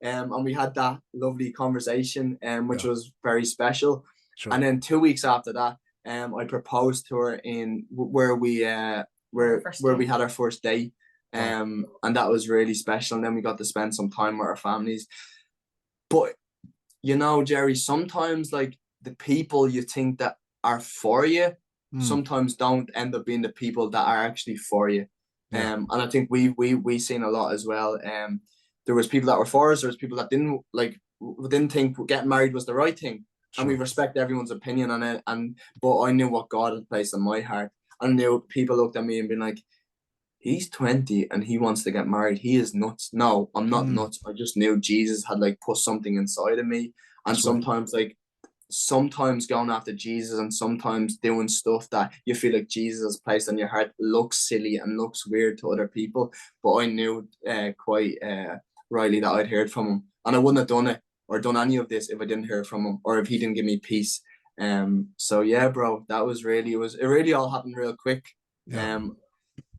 and we had that lovely conversation, which was very special. And then 2 weeks after that, I proposed to her in where we had our first date. And that was really special. And then we got to spend some time with our families. But you know, Jerry, sometimes like the people you think that are for you sometimes don't end up being the people that are actually for you. And I think we seen a lot as well. There was people that were for us, there was people that didn't think getting married was the right thing. And we respect everyone's opinion on it. But I knew what God had placed in my heart. I knew people looked at me and been like, he's 20 and he wants to get married. He is nuts. No, I'm not nuts. I just knew Jesus had like put something inside of me. And sometimes going after Jesus and sometimes doing stuff that you feel like Jesus has placed on your heart looks silly and looks weird to other people. But I knew quite rightly that I'd heard from him. And I wouldn't have done it or done any of this if I didn't hear from him, or if he didn't give me peace. So yeah, bro, that was really, it really all happened real quick.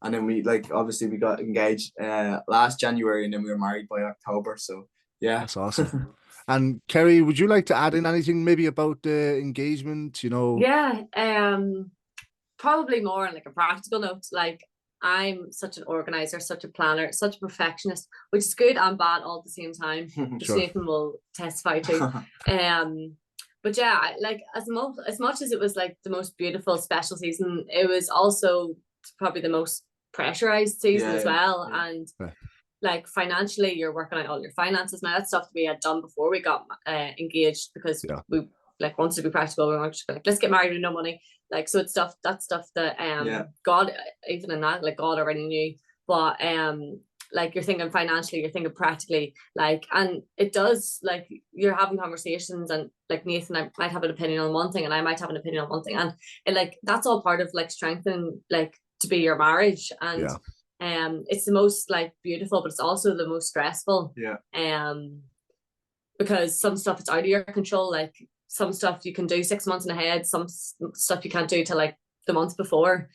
And then we obviously we got engaged last January, and then we were married by October. So yeah, that's awesome. And Kerrie, would you like to add in anything maybe about the engagement? You know, probably more on like a practical note. Like, I'm such an organizer, such a planner, such a perfectionist, which is good and bad all at the same time. Which Nathan will testify to. But yeah, like as much as it was like the most beautiful special season, it was also probably the most pressurized season as well. And like financially, you're working out all your finances now. That's stuff that we had done before we got engaged, because we like wanted to be practical. We weren't just like, let's get married with no money. Like, so it's stuff that God, even in that, like God already knew. But like you're thinking financially, you're thinking practically, like, and it does, like, you're having conversations, and like Nathan, I might have an opinion on one thing and I might have an opinion on one thing, and like that's all part of like strengthening, like, to be your marriage. And it's the most like beautiful, but it's also the most stressful, because some stuff it's out of your control. Like some stuff you can do 6 months in ahead, some stuff you can't do till like the month before.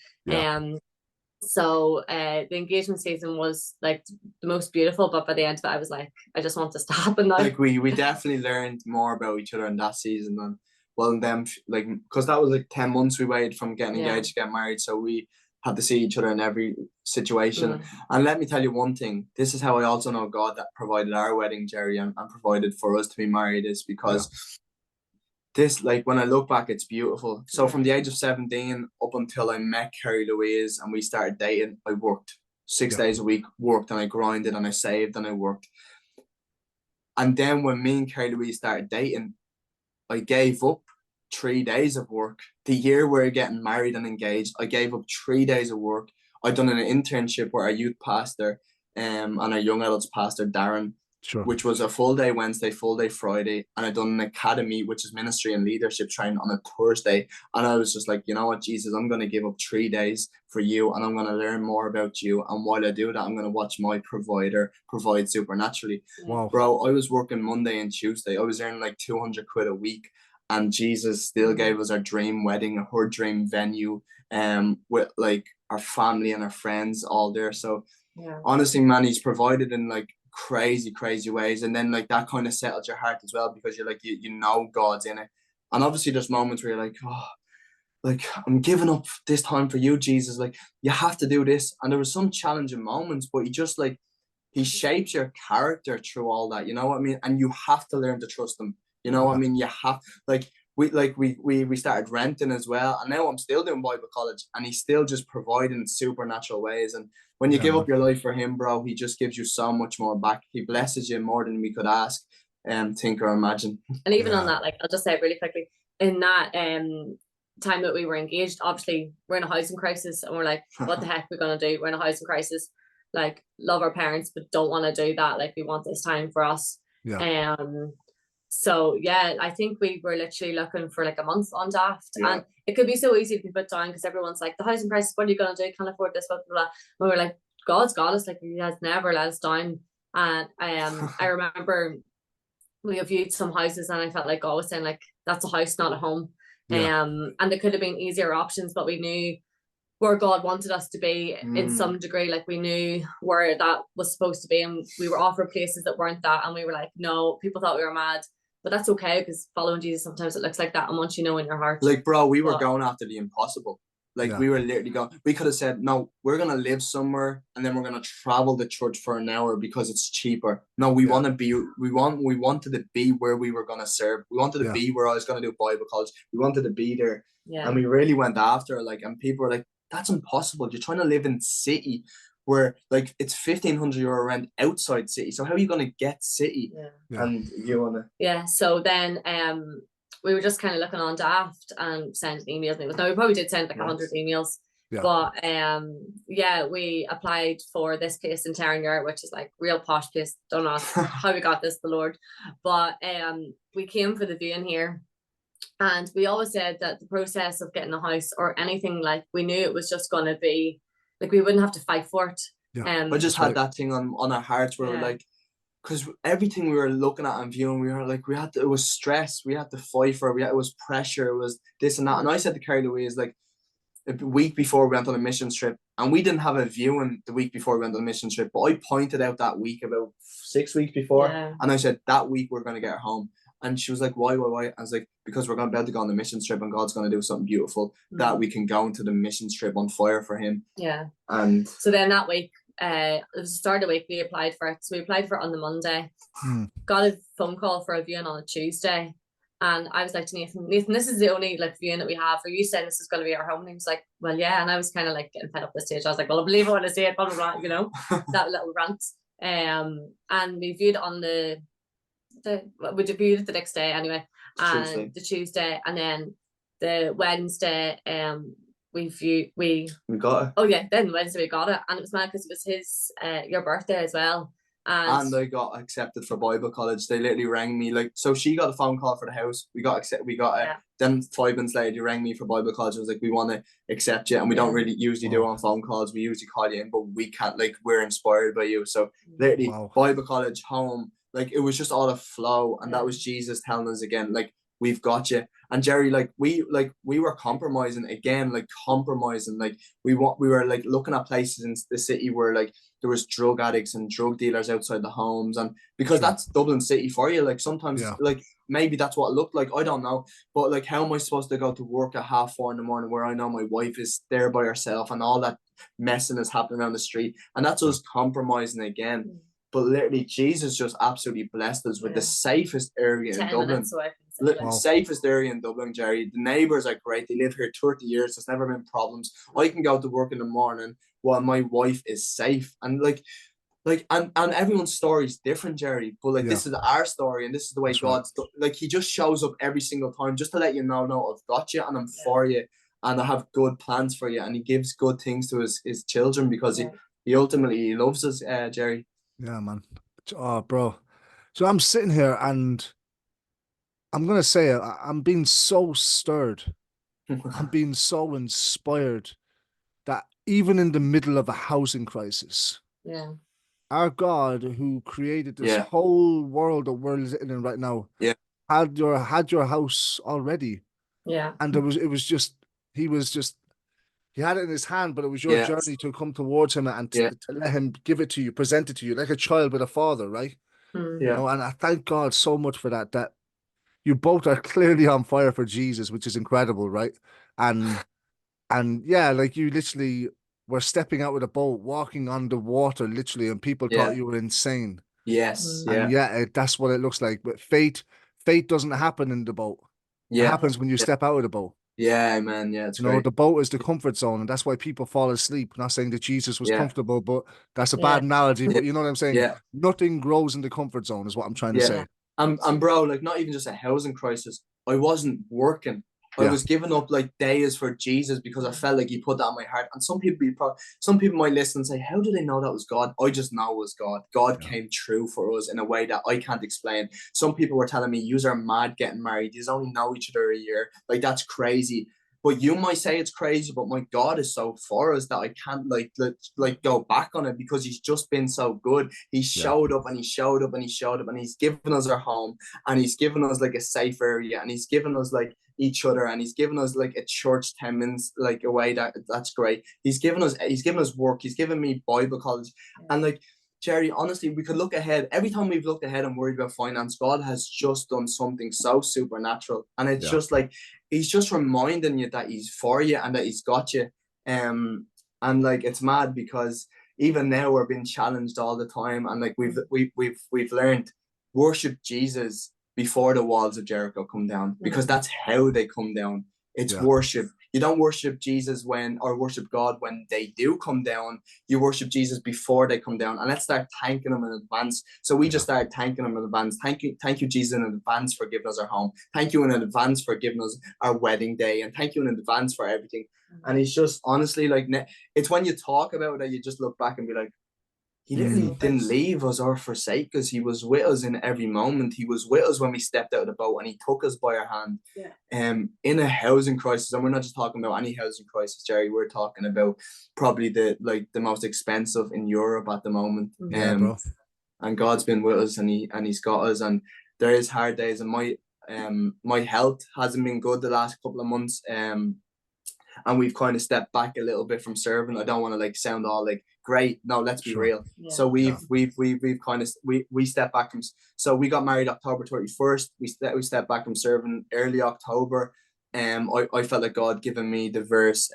So the engagement season was like the most beautiful, but by the end of it I was like, I just want this to happen now. Like we definitely learned more about each other in that season than, well, them, like, because that was like 10 months we waited from getting engaged to get married, so we had to see each other in every situation. And let me tell you one thing, this is how I also know God that provided our wedding, Jerry, and provided for us to be married, is because this, like, when I look back, it's beautiful. So from the age of 17 up until I met Kerrie Louise and we started dating, I worked 6 days a week, worked, and I grinded, and I saved, and I worked. And then when me and Kerrie Louise started dating, I gave up 3 days of work. The year we were getting married and engaged, I gave up 3 days of work. I'd done an internship with our youth pastor and our young adults pastor, Darren, which was a full day Wednesday, full day Friday. And I'd done an academy, which is ministry and leadership training, on a Thursday. And I was just like, you know what, Jesus, I'm going to give up 3 days for you, and I'm going to learn more about you. And while I do that, I'm going to watch my provider provide supernaturally. Wow. Bro, I was working Monday and Tuesday. I was earning like 200 quid a week. And Jesus still gave us our dream wedding, her dream venue, with like our family and our friends all there. So honestly, man, he's provided in like crazy ways. And then like that kind of settles your heart as well, because you're like, you know God's in it. And obviously there's moments where you're like, oh, like, I'm giving up this time for you, Jesus. Like, you have to do this. And there were some challenging moments, but he shapes your character through all that, you know what I mean? And you have to learn to trust him. You know what I mean? You have, like we started renting as well, and now I'm still doing Bible college, and he's still just providing supernatural ways. And when you give up your life for him, bro, he just gives you so much more back. He blesses you more than we could ask, think, or imagine. And even on that, like, I'll just say it really quickly, in that time that we were engaged, obviously we're in a housing crisis, and we're like, what the heck we're gonna do? We're in a housing crisis, like, love our parents but don't want to do that, like, we want this time for us. So yeah, I think we were literally looking for like a month on Daft, and it could be so easy to be put down because everyone's like, the housing crisis, what are you gonna do? Can't afford this, blah blah blah. And we were like, God's got us, like, he has never let us down. And I remember we viewed some houses, and I felt like God was saying, like, that's a house, not a home. And there could have been easier options, but we knew where God wanted us to be in some degree. Like, we knew where that was supposed to be, and we were offered places that weren't that, and we were like, no, people thought we were mad. But that's okay, because following Jesus, sometimes it looks like that. And once you know in your heart. Like, bro, we were going after the impossible. Like, we were literally going, we could have said, no, we're going to live somewhere, and then we're going to travel to church for an hour because it's cheaper. No, we want to be, we wanted to be where we were going to serve. We wanted to be where I was going to do Bible college. We wanted to be there. And we really went after it. Like, and people were like, that's impossible. You're trying to live in city where, like, it's €1,500 rent outside city. So how are you going to get city? And you want to... So then we were just kind of looking on Daft and sending emails. Now, we probably did send like 100 emails. But we applied for this place in Terranure, which is like real posh place. Don't ask how we got this, the Lord. But we came for the viewing here. And we always said that the process of getting a house or anything, like, we knew it was just going to be, like, we wouldn't have to fight for it. I just had that thing on our hearts where we're like, because everything we were looking at and viewing, we were like, it was stress, we had to fight for it, it was pressure, it was this and that. And I said to Kerrie Louise, like, a week before we went on a mission trip, and we didn't have a viewing the week before we went on a mission trip, but I pointed out that week about 6 weeks before, and I said, that week we're going to get her home. And she was like, why? I was like, because we're going to be able to go on the mission trip, and God's going to do something beautiful that we can go into the mission trip on fire for him. And so then that week, it was the start of the week, we applied for it. So we applied for it on the Monday, got a phone call for a viewing on a Tuesday, And I was like to Nathan, this is the only like viewing that we have. Are you saying this is going to be our home? And he was like, well, yeah. And I was kind of like getting fed up at this stage. I was like, well, I believe I want to see it, blah, blah, blah, you know, that little rant. And we viewed it on we viewed it the next day anyway, and the Tuesday, and then the Wednesday, we got it. Oh yeah, then Wednesday we got it, and it was mad because it was his your birthday as well. And I got accepted for Bible college. They literally rang me, like, so she got a phone call for the house. We got it. Then 5 months later, they rang me for Bible college. I was like, we want to accept you, and we don't really usually do on phone calls. We usually call you in, but we can't. Like, we're inspired by you. So literally, Bible college, home, like it was just all a flow, and that was Jesus telling us again, like, we've got you. And Jerry, like we were compromising, like we were like looking at places in the city where like there was drug addicts and drug dealers outside the homes, and because that's Dublin City for you, like sometimes like maybe that's what it looked like, I don't know, but like how am I supposed to go to work at 4:30 in the morning where I know my wife is there by herself and all that messing is happening around the street? And that's us compromising again. But literally, Jesus just absolutely blessed us with the safest area in Dublin. Safest area in Dublin, Jerry. The neighbours are great. They live here 30 years. There's never been problems. I can go to work in the morning while my wife is safe. And and everyone's story is different, Jerry. But like this is our story, and this is the way God's like He just shows up every single time just to let you know, no, I've got you and I'm for you, and I have good plans for you, and He gives good things to his children because he ultimately loves us, Jerry. Yeah, man. Oh, bro. So I'm sitting here and I'm going to say it. I'm being so stirred. I'm being so inspired that even in the middle of a housing crisis, our God, who created this whole world that we're living in right now, had your house already. Yeah. And he had it in his hand, but it was your journey to come towards him and to let him give it to you, present it to you like a child with a father, right? You know, and I thank God so much for that you both are clearly on fire for Jesus, which is incredible, right? And yeah, like you literally were stepping out with a boat, walking on the water, literally, and people thought you were insane. Yes. And that's what it looks like. But faith doesn't happen in the boat. It happens when you step out of the boat. Yeah, man. Yeah, it's the boat is the comfort zone, and that's why people fall asleep. Not saying that Jesus was comfortable, but that's a bad analogy. But you know what I'm saying? Nothing grows in the comfort zone, is what I'm trying to say. And bro, like not even just a housing crisis. I wasn't working. I was giving up like days for Jesus because I felt like He put that on my heart. And some people might listen and say, how do they know that was God? I just know it was God. God came true for us in a way that I can't explain. Some people were telling me, yous are mad getting married. Yous only know each other a year. Like, that's crazy. But you might say it's crazy, but my God is so for us that I can't like go back on it because He's just been so good. He showed up and He showed up and He showed up, and He's given us our home, and He's given us like a safe area, and He's given us like each other, and He's given us like a church 10 minutes like away. That's great. He's given us work. He's given me Bible college, and like, Jerry, honestly, we could look ahead. Every time we've looked ahead and worried about finance, God has just done something so supernatural. And it's just like, He's just reminding you that He's for you and that He's got you. And like, it's mad because even now we're being challenged all the time. And like, we've learned, worship Jesus before the walls of Jericho come down, because that's how they come down. It's worship. You don't worship Jesus or worship God when they do come down. You worship Jesus before they come down. And let's start thanking Him in advance. So we just start thanking Him in advance. Thank you, Jesus, in advance for giving us our home. Thank you in advance for giving us our wedding day. And thank you in advance for everything. And He's just, honestly, like, it's when you talk about it, you just look back and be like, He literally didn't leave us or forsake us. He was with us in every moment. He was with us when we stepped out of the boat, and He took us by our hand. In a housing crisis, and we're not just talking about any housing crisis, Jerry. We're talking about probably the most expensive in Europe at the moment. Bro. And God's been with us, and He's got us. And there is hard days, and my health hasn't been good the last couple of months. And we've kind of stepped back a little bit from serving. I don't want to like sound all like great. No, let's be real. So we've kind of we stepped back from. So we got married October 31st. We stepped back from serving early October. I felt like God given me the verse.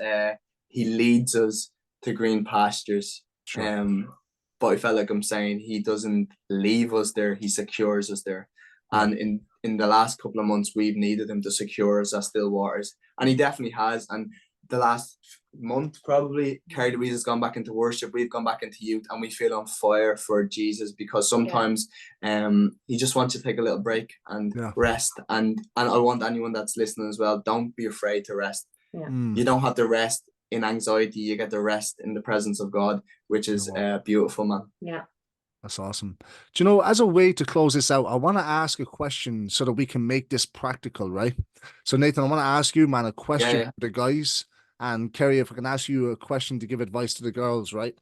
He leads us to green pastures. But I felt like I'm saying He doesn't leave us there. He secures us there. And in the last couple of months we've needed him to secure us at still waters, and he definitely has. And the last month probably, Kerrie Louise has gone back into worship, we've gone back into youth, and we feel on fire for Jesus, because sometimes he just wants you to take a little break and rest. And I want anyone that's listening as well, don't be afraid to rest. You don't have to rest in anxiety, you get to rest in the presence of God, which is beautiful, man. That's awesome. Do you know, as a way to close this out, I want to ask a question so that we can make this practical, right? So Nathan, I want to ask you, man, a question for the guys, and Kerrie, if I can ask you a question to give advice to the girls, right?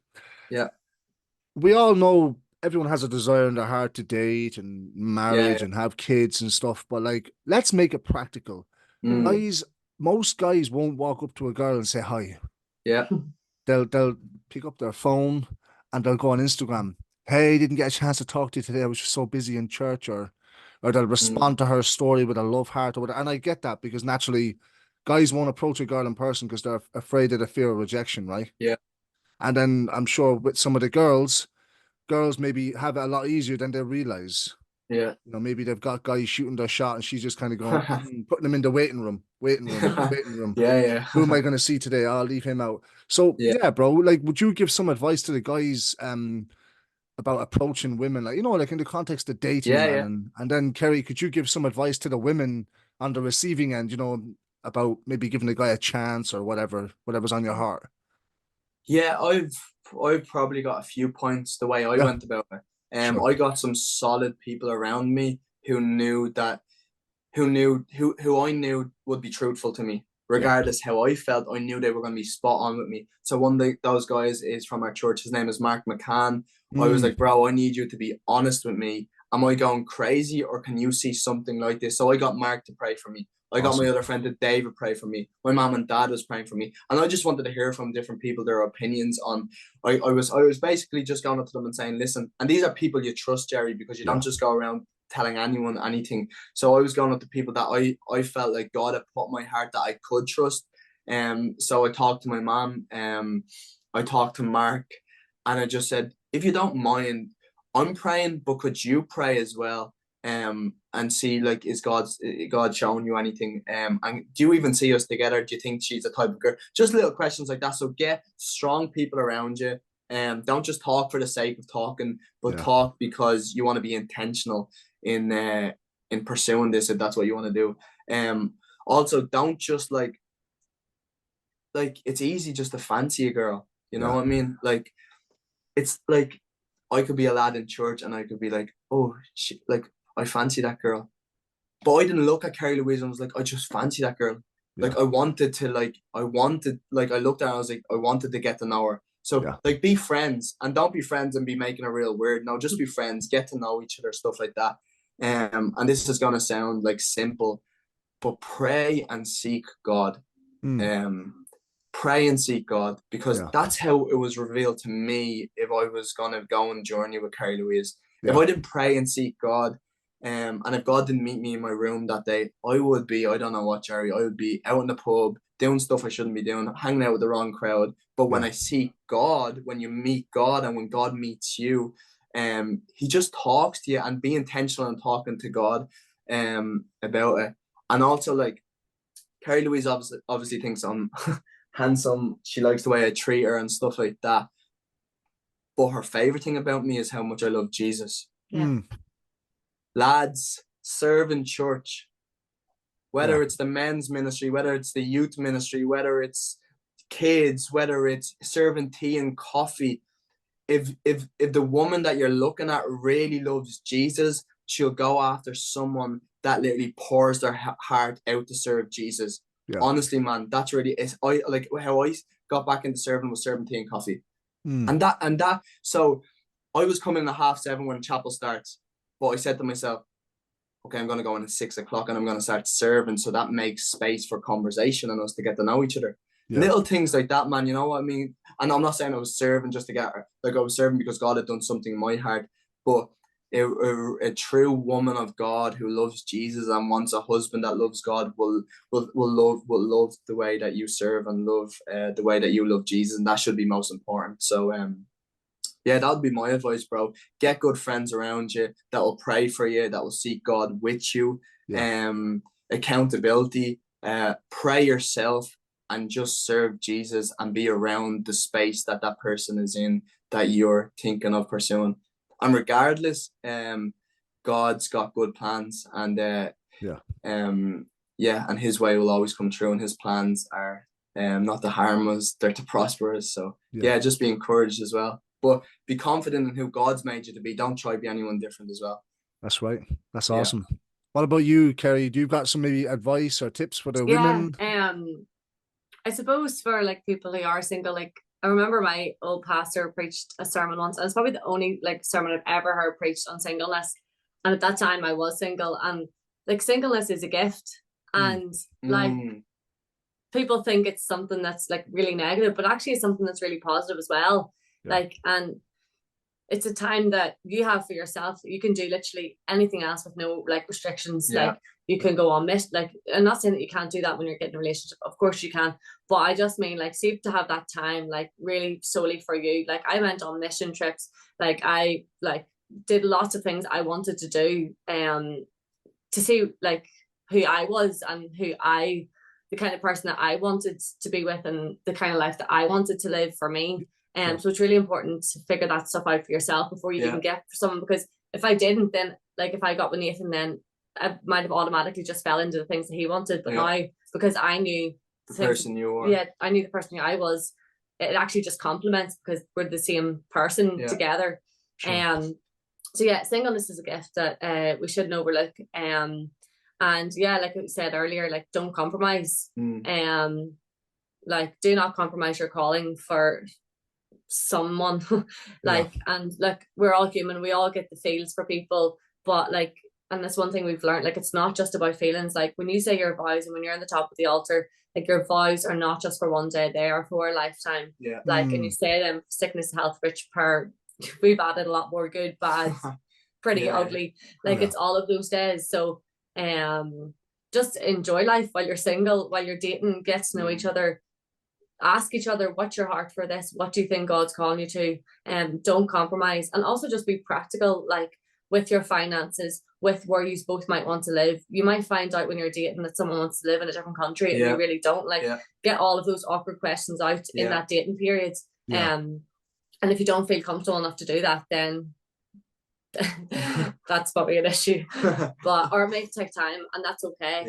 Yeah. We all know everyone has a desire in their heart to date and marriage and have kids and stuff, but like, let's make it practical. Guys, most guys won't walk up to a girl and say hi. They'll pick up their phone and they'll go on Instagram. Hey, didn't get a chance to talk to you today, I was just so busy in church, or they'll respond to her story with a love heart or whatever. And I get that, because naturally guys won't approach a girl in person because they're afraid of the fear of rejection, right? And then I'm sure with some of the girls maybe have it a lot easier than they realize. You know, maybe they've got guys shooting their shot and she's just kind of going, putting them in the waiting room. Who am I going to see today? I'll leave him out. So bro, like, would you give some advice to the guys about approaching women, like, you know, like in the context of dating? And then Kerrie, could you give some advice to the women on the receiving end, you know, about maybe giving the guy a chance or whatever's on your heart? I've probably got a few points the way I went about it. I got some solid people around me who I knew would be truthful to me, regardless how I felt. I knew they were going to be spot on with me. So one of those guys is from our church. His name is Mark McCann. I was like, bro, I need you to be honest with me. Am I going crazy, or can you see something like this? So I got Mark to pray for me. I got my other friend David pray for me. My mom and dad was praying for me, and I just wanted to hear from different people their opinions on. I was basically just going up to them and saying, listen, and these are people you trust, Jerry, because you don't just go around telling anyone anything. So I was going up to people that I felt like God had put in my heart that I could trust. So I talked to my mom. I talked to Mark, and I just said, if you don't mind, I'm praying, but could you pray as well? And see, like, is God showing you anything? And do you even see us together? Do you think she's the type of girl? Just little questions like that. So get strong people around you. Don't just talk for the sake of talking, but talk because you want to be intentional in pursuing this, if that's what you want to do. Also, don't just like it's easy just to fancy a girl. You know what I mean? Like, it's like I could be a lad in church and I could be like, oh, I fancy that girl. But I didn't look at Kerrie Louise and was like, I just fancy that girl. Like, I looked at her and I was like, I wanted to get to know her. So like, be friends, and don't be friends and be making it real weird. No, just be friends, get to know each other, stuff like that. And this is gonna sound like simple, but pray and seek God. Pray and seek God, because that's how it was revealed to me if I was gonna go on a journey with Kerrie Louise. If I didn't pray and seek God, and if God didn't meet me in my room that day, I would be, I don't know what, Jerry, I would be out in the pub doing stuff I shouldn't be doing, hanging out with the wrong crowd. But when I seek God, when you meet God and when God meets you, he just talks to you, and be intentional in talking to God about it. And also, like, Kerrie Louise obviously thinks I'm handsome. She likes the way I treat her and stuff like that. But her favorite thing about me is how much I love Jesus. Lads, serve in church. Whether it's the men's ministry, whether it's the youth ministry, whether it's kids, whether it's serving tea and coffee. If the woman that you're looking at really loves Jesus, she'll go after someone that literally pours their heart out to serve Jesus. Honestly, man, that's really is. I like how I got back into serving was serving tea and coffee. And that so I was coming at 7:30 when chapel starts, but I said to myself, okay, I'm going to go in at 6 o'clock and I'm going to start serving, so that makes space for conversation and us to get to know each other. Little things like that, man, you know what I mean? And I'm not saying I was serving just to get her, like, I was serving because God had done something in my heart. But a true woman of God who loves Jesus and wants a husband that loves God will love the way that you serve and love the way that you love Jesus, and that should be most important. So Yeah, that would be my advice, bro. Get good friends around you that will pray for you, that will seek God with you. Yeah. Accountability. Pray yourself and just serve Jesus and be around the space that that person is in that you're thinking of pursuing. And regardless, God's got good plans, and Yeah. yeah, and His way will always come true, and His plans are not to harm us, they're to prosper us. So yeah, just be encouraged as well. But be confident in who God's made you to be. Don't try to be anyone different as well. That's right. That's awesome. What about you, Kerrie? Do you got some maybe advice or tips for the women? I suppose for like people who are single, like I remember my old pastor preached a sermon once, and it's probably the only like sermon I've ever heard preached on singleness. And at that time I was single, and like singleness is a gift. And like people think it's something that's like really negative, but actually it's something that's really positive as well. Like, and it's a time that you have for yourself. You can do literally anything else with no like restrictions. Like you can go on mission. Like, I'm not saying that you can't do that when you're getting a relationship. Of course you can. But I just mean like, see, to have that time, like really solely for you. Like I went on mission trips. Like I like did lots of things I wanted to do to see like who I was and the kind of person that I wanted to be with and the kind of life that I wanted to live for me. So it's really important to figure that stuff out for yourself before you even get for someone, because if I didn't, then like if I got with Nathan, then I might have automatically just fell into the things that he wanted. But now, because I knew the person you were, I knew the person I was, it actually just complements because we're the same person together. So yeah, singleness is a gift that we shouldn't overlook. And yeah, like we said earlier, like don't compromise. Like do not compromise your calling for someone. And look, we're all human, we all get the feels for people, but like, and that's one thing we've learned, like it's not just about feelings. Like when you say your vows and when you're on the top of the altar, like your vows are not just for one day, they are for a lifetime. Like and you say them sickness, health, rich, poor. We've added a lot more good, bad, pretty, ugly, like it's all of those days. So just enjoy life while you're single, while you're dating, get to know each other. Ask each other, what's your heart for this? What do you think God's calling you to? Don't compromise. And also just be practical, like with your finances, with where you both might want to live. You might find out when you're dating that someone wants to live in a different country and you really don't. Like get all of those awkward questions out in that dating period. And if you don't feel comfortable enough to do that, then that's probably an issue. Or it may take time, and that's okay.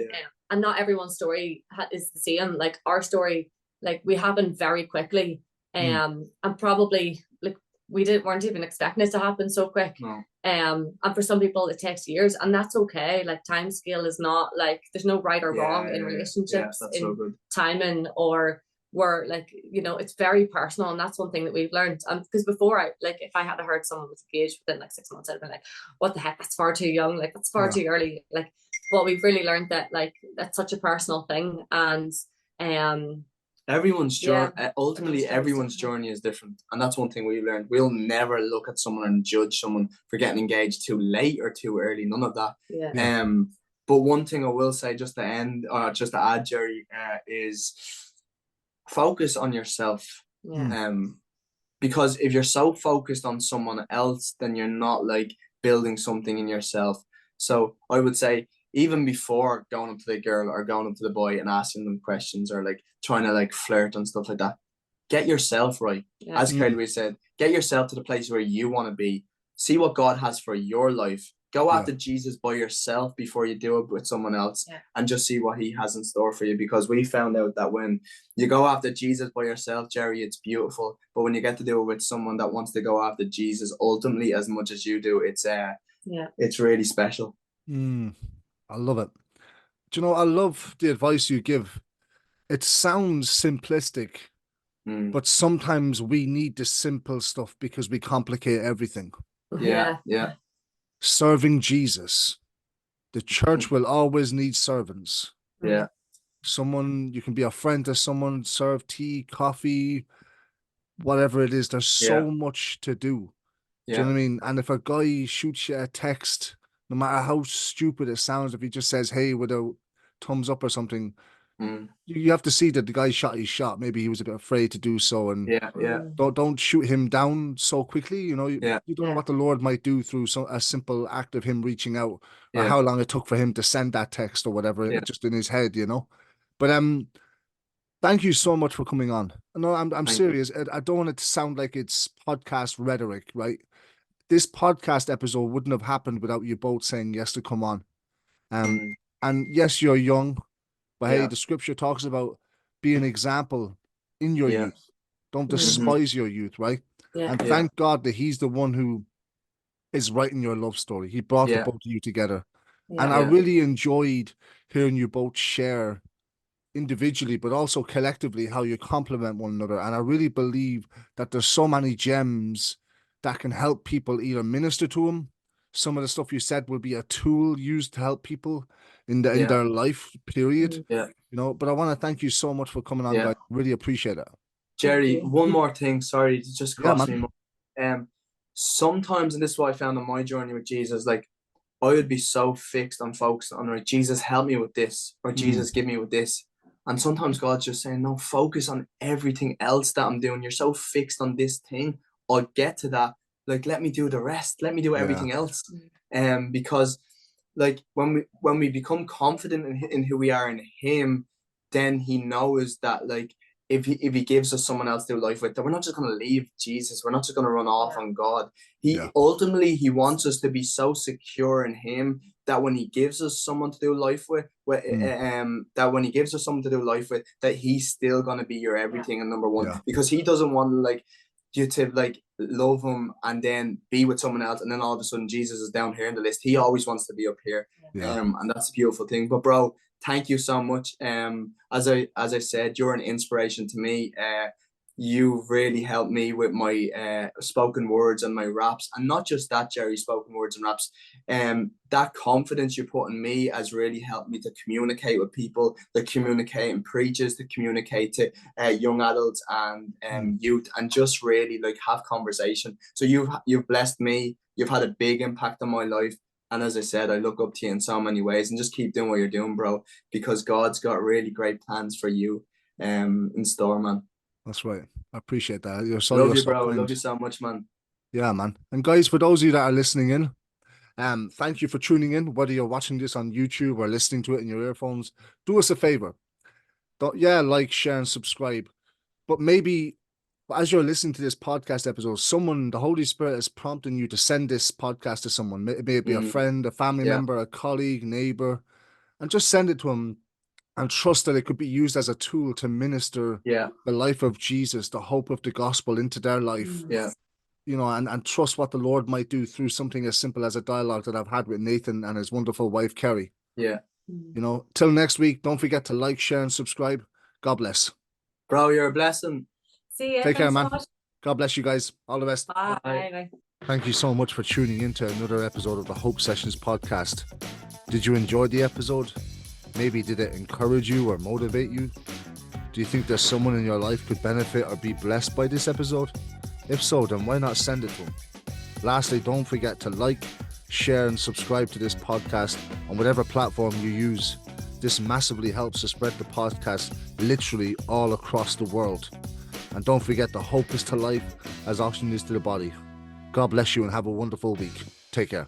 And not everyone's story is the same. Like our story, like we happened very quickly, and probably like weren't even expecting it to happen so quick. And for some people it takes years, and that's okay. Like time scale is not like there's no right or wrong in relationships in so timing, or where like, you know, it's very personal. And that's one thing that we've learned. Because before if I had heard someone was engaged within like 6 months, I'd been like, what the heck, that's far too young, like that's far too early. Like, but we've really learned that like that's such a personal thing. And everyone's journey, ultimately everyone's journey is different, and that's one thing we learned. We'll never look at someone and judge someone for getting engaged too late or too early, none of that. But one thing I will say just to end, or just to add, Jerry, is focus on yourself. Because if you're so focused on someone else, then you're not like building something in yourself. So I would say, even before going up to the girl or going up to the boy and asking them questions or like trying to like flirt and stuff like that, get yourself right. As Kerrie said, get yourself to the place where you want to be. See what God has for your life. Go after Jesus by yourself before you do it with someone else, and just see what he has in store for you. Because we found out that when you go after Jesus by yourself, Jerry, it's beautiful. But when you get to do it with someone that wants to go after Jesus ultimately as much as you do, it's really special. I love it. Do you know, I love the advice you give. It sounds simplistic, but sometimes we need the simple stuff because we complicate everything. Serving Jesus. The church will always need servants. Someone, you can be a friend to someone, serve tea, coffee, whatever it is. There's so much to do. Do you know what I mean? And if a guy shoots you a text, no matter how stupid it sounds, if he just says, hey, with a thumbs up or something, you have to see that the guy shot his shot. Maybe he was a bit afraid to do so, and Yeah. don't shoot him down so quickly. You know, you Yeah. don't know what the Lord might do through a simple act of him reaching out, or Yeah. how long it took for him to send that text or whatever, Yeah. just in his head, you know. But thank you so much for coming on. No, I'm Thank serious. I don't want it to sound like it's podcast rhetoric, right? This podcast episode wouldn't have happened without you both saying yes to come on. And yes, you're young, but hey, Yeah. the scripture talks about be an example in your Yeah. youth. Don't despise your youth, right? Yeah. And Yeah. thank God that he's the one who is writing your love story. He brought the Yeah. both of you together. Yeah. And I Yeah. really enjoyed hearing you both share individually, but also collectively, how you complement one another. And I really believe that there's so many gems that can help people either minister to them. Some of the stuff you said will be a tool used to help people in Yeah. their life period. Yeah. You know, but I want to thank you so much for coming on, Yeah. guys. Really appreciate it. Jerry, you. one more thing. Sorry, it just Yeah, crossed man. me. Sometimes, and this is what I found on my journey with Jesus, like I would be so fixed on focusing on, like, Jesus, help me with this, or Jesus, give me with this. And sometimes God's just saying, no, focus on everything else that I'm doing. You're so fixed on this thing. I'll get to that. Like, let me do the rest. Let me do everything else. Because like when we become confident in who we are in him, then he knows that, like, if he gives us someone else to do life with, that we're not just going to leave Jesus. We're not just going to run off on God. Ultimately, he wants us to be so secure in him that when he gives us someone to do life with, that he's still going to be your everything and number one, because he doesn't want, like, you to, like, love him and then be with someone else, and then all of a sudden Jesus is down here in the list. He always wants to be up here. And that's a beautiful thing. But bro, thank you so much. As I said, you're an inspiration to me. You've really helped me with my spoken words and my raps, and not just that, Jerry, spoken words and raps. That confidence you put in me has really helped me to communicate with people, to communicate in preachers, to communicate to young adults and youth, and just really, like, have conversation. So you've blessed me. You've had a big impact on my life. And as I said, I look up to you in so many ways, and just keep doing what you're doing, bro, because God's got really great plans for you in store, man. That's right. I appreciate that. You're so bro. kind. Love you so much, man. Yeah, man. And guys, for those of you that are listening in, thank you for tuning in. Whether you're watching this on YouTube or listening to it in your earphones, do us a favor. Like, share, and subscribe. But maybe as you're listening to this podcast episode, the Holy Spirit is prompting you to send this podcast to someone. Maybe it be a friend, a family member, a colleague, neighbor, and just send it to them, and trust that it could be used as a tool to minister the life of Jesus, the hope of the gospel into their life. You know, and trust what the Lord might do through something as simple as a dialogue that I've had with Nathan and his wonderful wife, Kerrie. You know, till next week, don't forget to like, share, and subscribe. God bless. Bro, you're a blessing. See you. Take care, man. God bless you guys. All the best. Bye. Thank you so much for tuning in to another episode of the Hope Sessions podcast. Did you enjoy the episode? Maybe did it encourage you or motivate you? Do you think there's someone in your life could benefit or be blessed by this episode? If so, then why not send it to them? Lastly, don't forget to like, share, and subscribe to this podcast on whatever platform you use. This massively helps to spread the podcast literally all across the world. And don't forget, the hope is to life as oxygen is to the body. God bless you and have a wonderful week. Take care.